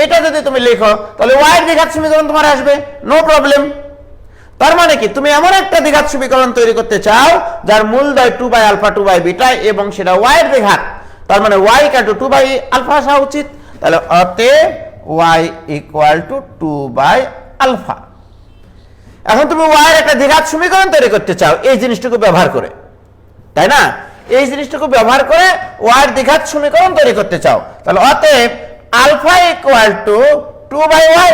এটা যদি তুমি লিখো তাহলে ওয়াই এর দ্বিঘাত সমীকরণ তোমার আসবে, নো প্রবলেম। তার মানে কি, তুমি এমন একটা দ্বিঘাত সমীকরণ তৈরি করতে চাও যার মূলদ্বয় 2 বাই আলফা 2 বাই বিটা এবং সেটা ওয়াই এর দ্বিঘাত, তার মানে Y equal to 2 by alpha আসা উচিত। তাহলে অতএব Y equal to 2 by alpha. এখন তুমি ওয়াই এর একটা দ্বিঘাত সমীকরণ তৈরি করতে চাও এই জিনিসটুকু ব্যবহার করে, তাই না? এই জিনিসটুকু ব্যবহার করে ওয়াই এর দ্বিঘাত সমীকরণ তৈরি করতে চাও, তাহলে অতএব alpha equal to 2 by y.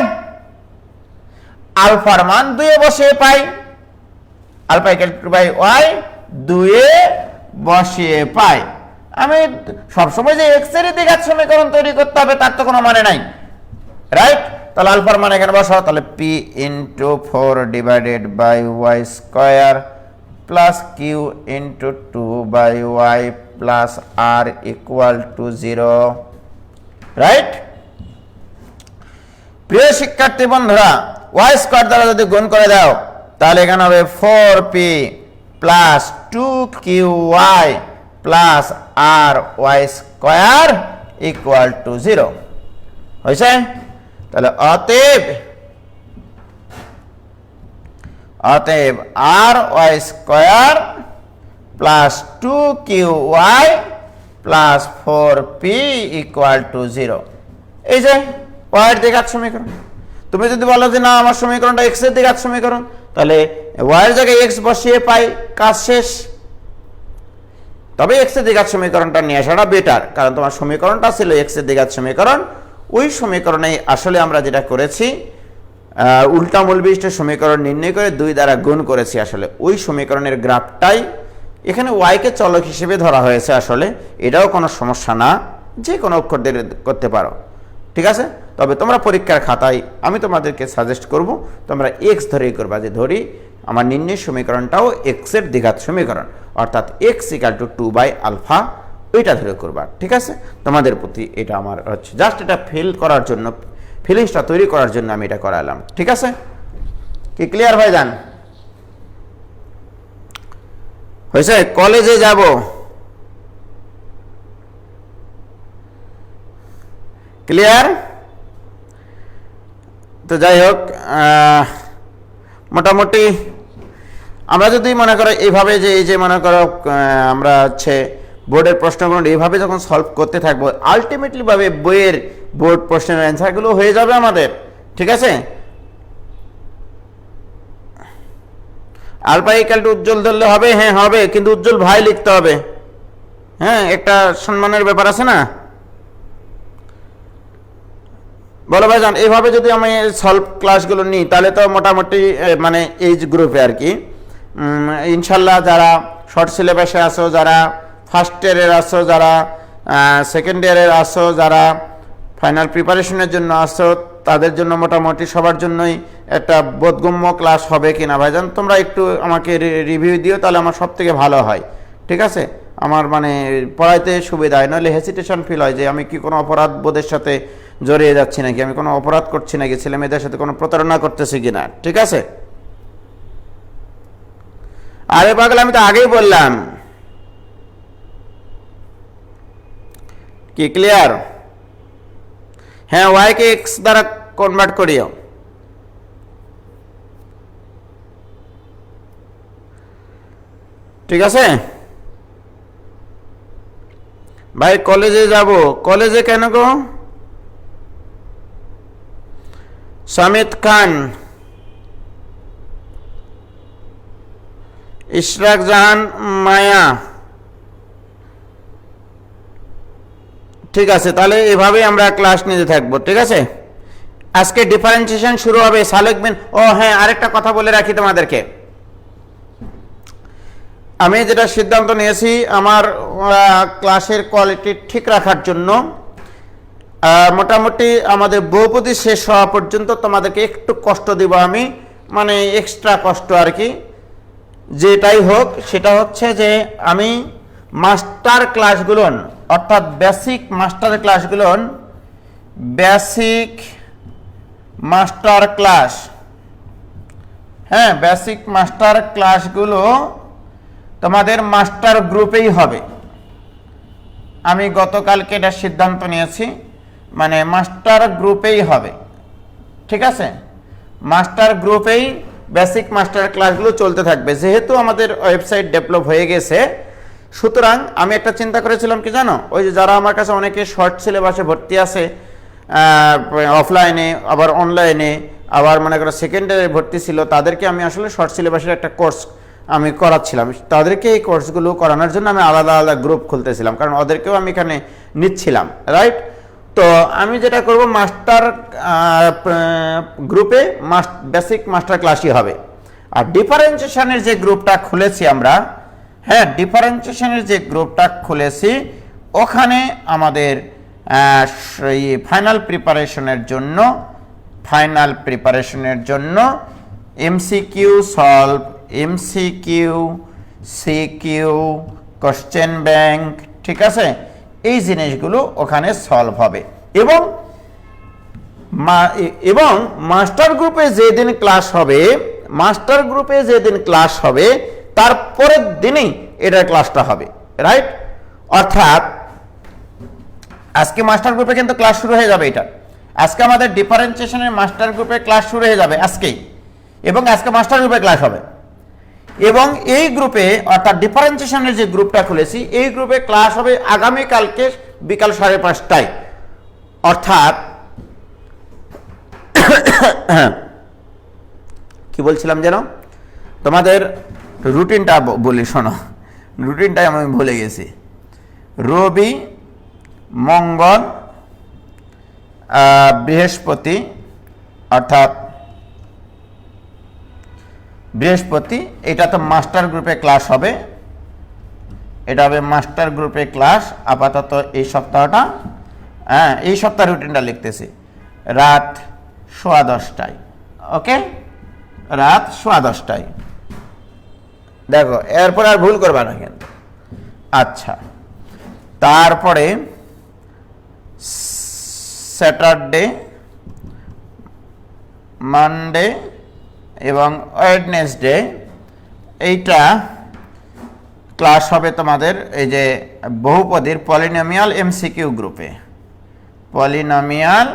আলফার মান 2 এ বসিয়ে পাই, alpha equal to 2 by y 2 এ বসিয়ে পাই। আমি সবসময় যে এক্স এর দ্বিঘাত সমীকরণ তৈরি করতে হবে তার তো কোনো মানে নাই, রাইট? তাহলে আলফার মান এখানে বসাও, তাহলে P into 4 divided by Y square plus Q into 2 by Y plus R equal to 0, right? প্রিয় শিক্ষার্থী বন্ধুরা, ওয়াই স্কয়ার দ্বারা যদি গুণ করে দাও তাহলে এখানে হবে 4p plus 2qy plus r y square equal to 0 হয়েছে। তাহলে অতএব r y square plus 2qy plus 4p equal to 0। এই যে ওয়াই এর দ্বিঘাত সমীকরণ। তুমি যদি বলো যে না, আমার সমীকরণটা এক্স এর দ্বিঘাত সমীকরণ, তাহলে ওয়াই এর জায়গায় এক্স বসিয়ে পাই, কাজ শেষ। তবে এক্স এর দ্বিঘাত সমীকরণটা নিয়ে আসাটা বেটার, কারণ তোমার সমীকরণটা ছিল এক্স এর দ্বিঘাত সমীকরণ। ওই সমীকরণে আসলে আমরা যেটা করেছি, উল্টা মূল বিশিষ্ট সমীকরণ নির্ণয় করে 2 দ্বারা গুণ করেছি। আসলে ওই সমীকরণের গ্রাফটাই এখানে ওয়াইকে চলক হিসেবে ধরা হয়েছে। আসলে এটাও কোনো সমস্যা না, যে কোনো অক্ষর দিয়ে করতে পারো, ঠিক আছে? তবে তোমরা পরীক্ষার খাতায় আমি তোমাদেরকে সাজেস্ট করব তোমরা এক্স ধরেই করবা, যে ধরি আমার নির্ণয় সমীকরণটাও এক্স এর দ্বিঘাত সমীকরণ, অর্থাৎ X equal to 2 by alpha, ওইটা ধরে করবা, ঠিক আছে? তোমাদের প্রতি এটা আমার হচ্ছে জাস্ট এটা ফিল করার জন্য, ফিলিংসটা তৈরি করার জন্য আমি এটা করালাম, ঠিক আছে? কি ক্লিয়ার ভাইজান? হয়েছে? কলেজে যাব, ক্লিয়ার? তো যাই হোক, মোটামুটি আমরা যদি মনে করো এইভাবে, যে এই যে মনে করো আমরা হচ্ছে বোর্ডের প্রশ্নগুলো এইভাবে যখন সলভ করতে থাকবো, আলটিমেটলি ভাবে বইয়ের বোর্ড প্রশ্নের অ্যান্সারগুলো হয়ে যাবে আমাদের, ঠিক আছে? আলফা ইকুয়াল টু উজ্জ্বল ধরলে হবে, হ্যাঁ হবে, কিন্তু উজ্জ্বল ভাই লিখতে হবে, হ্যাঁ, একটা সম্মানের ব্যাপার আছে না? বলো ভাইজান, এইভাবে যদি আমি সলভ ক্লাসগুলো নিই তাহলে তো মোটামুটি মানে এই গ্রুপে আর কি ইনশাল্লাহ যারা শর্ট সিলেবাসে আসো, যারা ফার্স্ট ইয়ারের আসো, যারা সেকেন্ড ইয়ারের আসো, যারা ফাইনাল প্রিপারেশনের জন্য আসো, তাদের জন্য মোটামুটি সবার জন্যই একটা বোধগম্য ক্লাস হবে কিনা ভাইজান তোমরা একটু আমাকে রিভিউ দিও, তাহলে আমার সব থেকে ভালো হয়, ঠিক আছে? আমার মানে পড়াইতে সুবিধা হয়, নইলে হেসিটেশন ফিল হয় যে আমি কি কোনো অপরাধ বোধের সাথে জড়িয়ে যাচ্ছি নাকি, আমি কোনো অপরাধ করছি নাকি, ছেলে মেয়েদের সাথে কোনো প্রতারণা করতেছি কিনা। ঠিক আছে? আরে পাগল, আমি তো আগেই বললাম। কি ক্লিয়ার? হ্যাঁ, ওয়াই কে এক্স দ্বারা কনভার্ট করিও। ঠিক আছে ভাই, কলেজে যাব। কলেজে কেন গো? সামিত খান, ইশরাক জাহান, মায়া। ঠিক আছে, তাহলে এভাবেই আমরা ক্লাস নিতে থাকবো। ঠিক আছে, আজকে ডিফারেন্সিয়েশন শুরু হবে। সালেক বিন, ও হ্যাঁ, আরেকটা কথা বলে রাখি তোমাদেরকে। আমি যেটা সিদ্ধান্ত নিয়েছি আমার ক্লাসের কোয়ালিটি ঠিক রাখার জন্য, মোটামুটি আমাদের বহুপদী শেষ হওয়া পর্যন্ত তোমাদেরকে একটু কষ্ট দিব আমি, মানে এক্সট্রা কষ্ট আর কি। যেটাই হোক, সেটা হচ্ছে যে আমি মাস্টার ক্লাসগুলো, অর্থাৎ বেসিক মাস্টার ক্লাসগুলো, বেসিক মাস্টার ক্লাস, হ্যাঁ বেসিক মাস্টার ক্লাসগুলো তোমাদের মাস্টার গ্রুপেই হবে। আমি গতকালকে এটা সিদ্ধান্ত নিয়েছি, মানে মাস্টার গ্রুপেই হবে। ঠিক আছে, মাস্টার গ্রুপেই বেসিক মাস্টার ক্লাসগুলো চলতে থাকবে। যেহেতু আমাদের ওয়েবসাইট ডেভেলপ হয়ে গেছে, সুতরাং আমি একটা চিন্তা করেছিলাম কি জানো, ওই যে যারা আমার কাছে অনেকে শর্ট সিলেবাসে ভর্তি আছে অফলাইনে, আবার অনলাইনে, আবার মনে করো সেকেন্ডারি ভর্তি ছিল, তাদেরকে আমি আসলে শর্ট সিলেবাসের একটা কোর্স আমি করাচ্ছিলাম। তাদেরকে এই কোর্সগুলো করানোর জন্য আমি আলাদা আলাদা গ্রুপ খুলতেছিলাম, কারণ ওদেরকেও আমি এখানে নিচ্ছিলাম, রাইট? তো আমি যেটা করব, মাস্টার গ্রুপে বেসিক মাস্টার ক্লাসই হবে। আর ডিফারেন্সিয়েশনের যে গ্রুপটা খুলেছি আমরা, হ্যাঁ ডিফারেন্সিয়েশনের যে গ্রুপটা খুলেছি, ওখানে আমাদের ফাইনাল প্রিপারেশনের জন্য MCQ solve, MCQ, CQ, question bank, ঠিক আছে, এই জিনিসগুলো ওখানে সলভ হবে। এবং মাস্টার গ্রুপে যেদিন ক্লাস হবে তার পরের দিনই এটার ক্লাসটা হবে, রাইট? অর্থাৎ আজকে মাস্টার গ্রুপে কিন্তু ক্লাস শুরু হয়ে যাবে। এটা আজকে আমাদের ডিফারেন্সিয়েশনের মাস্টার গ্রুপে ক্লাস শুরু হয়ে যাবে আজকেই, এবং আজকে মাস্টার গ্রুপে ক্লাস হবে। এবং এই গ্রুপে, অর্থাৎ ডিফারেন্সিয়েশনের যে গ্রুপটা খুলেছি, এই গ্রুপে ক্লাস হবে আগামীকালকে বিকাল 5:30টায়। অর্থাৎ কি বলছিলাম যেন, তোমাদের রুটিনটা বলি, শোনো, রুটিনটাই আমি ভুলে গেছি। রবি, মঙ্গল, বৃহস্পতি, অর্থাৎ বৃহস্পতি, এটা তো মাস্টার গ্রুপে ক্লাস হবে। এটা হবে মাস্টার গ্রুপে ক্লাস আপাতত এই সপ্তাহটা। হ্যাঁ, এই সপ্তাহ রুটিনটা লিখতেছি, রাত 10:15টায়। ওকে, রাত 10:15টায়। দেখো, এরপর আর ভুল করবা না কিন্তু। আচ্ছা, তারপরে স্যাটারডে, মানডে এবং ওয়েডনেসডে, এইটা ক্লাস হবে তোমাদের এই যে বহুপদীর পলিনোমিয়াল এমসিকিউ গ্রুপে। পলিনোমিয়াল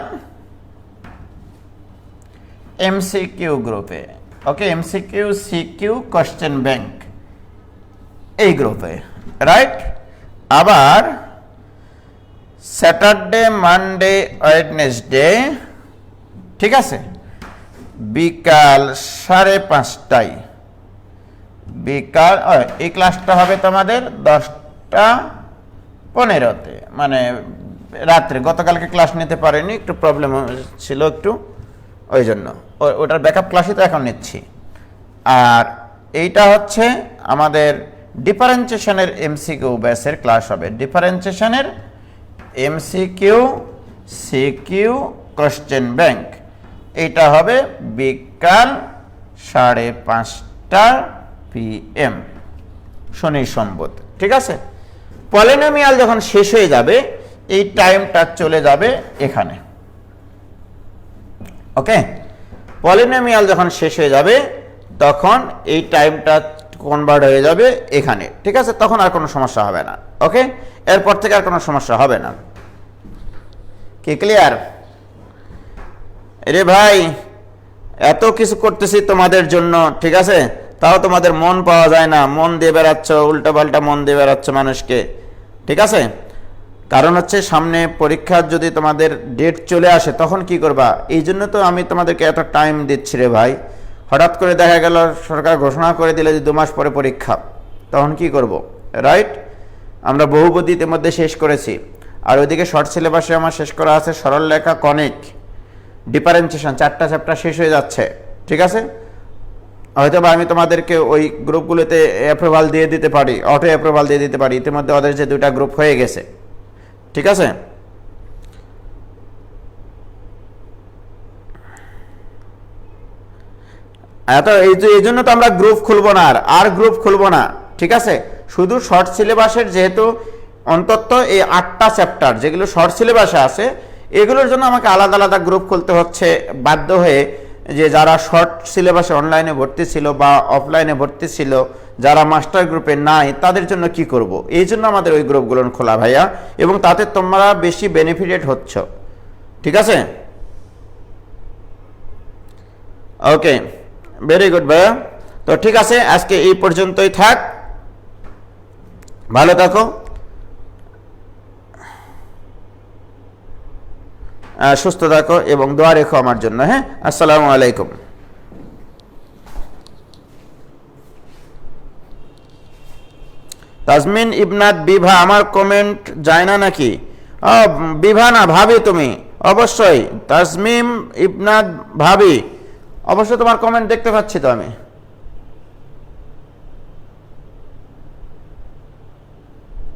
এমসিকিউ গ্রুপে, ওকে, এমসিকিউ, সিকিউ, কোশ্চেন ব্যাংক, এই গ্রুপে, রাইট? আবার স্যাটারডে, মানডে, ওয়েডনেসডে, ঠিক আছে, বিকাল 5:30টায়। বিকাল, এই ক্লাসটা হবে তোমাদের 10:15-তে, মানে রাত্রে। গতকালকে ক্লাস নিতে পারিনি, একটু প্রবলেম ছিল একটু, ওই জন্য ওটার ব্যাকআপ ক্লাসই তো এখন নিচ্ছি। আর এইটা হচ্ছে আমাদের ডিফারেন্সিয়েশনের এমসিকিউ ব্যাচের ক্লাস হবে। ডিফারেন্সিয়েশনের এমসিকিউ, সিকিউ, কোশ্চেন ব্যাংক, এইটা হবে বিকাল 5:30 PM, শনি সোমবার, ঠিক আছে? পলিনোমিয়াল যখন শেষ হয়ে যাবে এই টাইমটা চলে যাবে এখানে। ওকে, পলিনোমিয়াল যখন শেষ হয়ে যাবে তখন এই টাইমটা কনভার্ট হয়ে যাবে এখানে, ঠিক আছে? তখন আর কোনো সমস্যা হবে না। ওকে, এরপর থেকে আর কোনো সমস্যা হবে না। কি ক্লিয়ার? রে ভাই, এত কিছু করতেছি তোমাদের জন্য, ঠিক আছে, তাও তোমাদের মন পাওয়া যায় না, মন দিয়ে বেড়াচ্ছ, উল্টাপাল্টা মন দিয়ে বেড়াচ্ছ মানুষকে, ঠিক আছে? কারণ হচ্ছে সামনে পরীক্ষার যদি তোমাদের ডেট চলে আসে তখন কি করবা? এই জন্য তো আমি তোমাদেরকে এত টাইম দিচ্ছি রে ভাই। হঠাৎ করে দেখা গেল সরকার ঘোষণা করে দিলে যে 2 মাস পরে পরীক্ষা, তখন কি করব? রাইট? আমরা বহুপদী ইতিমধ্যে শেষ করেছি, আর ওইদিকে শর্ট সিলেবাসে আমার শেষ করা আছে সরল লেখা, কনিক, ডিফারেন্সিয়েশন, 4টা চ্যাপ্টার শেষ হয়ে যাচ্ছে, ঠিক আছে? হয়তো বা আমি তোমাদেরকে ওই গ্রুপগুলোতে অ্যাপ্রুভাল দিয়ে দিতে পারি, অটো অ্যাপ্রুভাল দিয়ে দিতে পারি, ইতিমধ্যে ওদের যে 2টা গ্রুপ হয়ে গেছে, ঠিক আছে? এই জন্য তো আমরা গ্রুপ খুলবো না, আর গ্রুপ খুলবো না, ঠিক আছে? শুধু শর্ট সিলেবাসের যেহেতু অন্তত এই 8টা চ্যাপ্টার যেগুলো শর্ট সিলেবাসে আছে, এগুলোর জন্য আমাকে আলাদা আলাদা গ্রুপ খুলতে হচ্ছে বাধ্য হয়ে। যে যারা শর্ট সিলেবাসে অনলাইনে ভর্তি ছিল বা অফলাইনে ভর্তি ছিল, যারা মাস্টার গ্রুপে নাই, তাদের জন্য কি করব? এই জন্য আমাদের ওই গ্রুপগুলো খোলা ভাইয়া, এবং তাতে তোমরা বেশি বেনিফিটেড হচ্ছ, ঠিক আছে? ওকে, ভেরি গুড ভাইয়া। তো ঠিক আছে, আজকে এই পর্যন্তই থাক, ভালো থাকো, সুস্থ থাকো এবং দোয়া রেখো আমার জন্য। হ্যাঁ, আসসালামু আলাইকুম। তাজমিন ইবনাত বিভা, আমার কমেন্ট যায় না নাকি? বিভা না, ভাবি তুমি, অবশ্যই তাজমিম ইবনাত ভাবি, অবশ্যই তোমার কমেন্ট দেখতে পাচ্ছি তো আমি।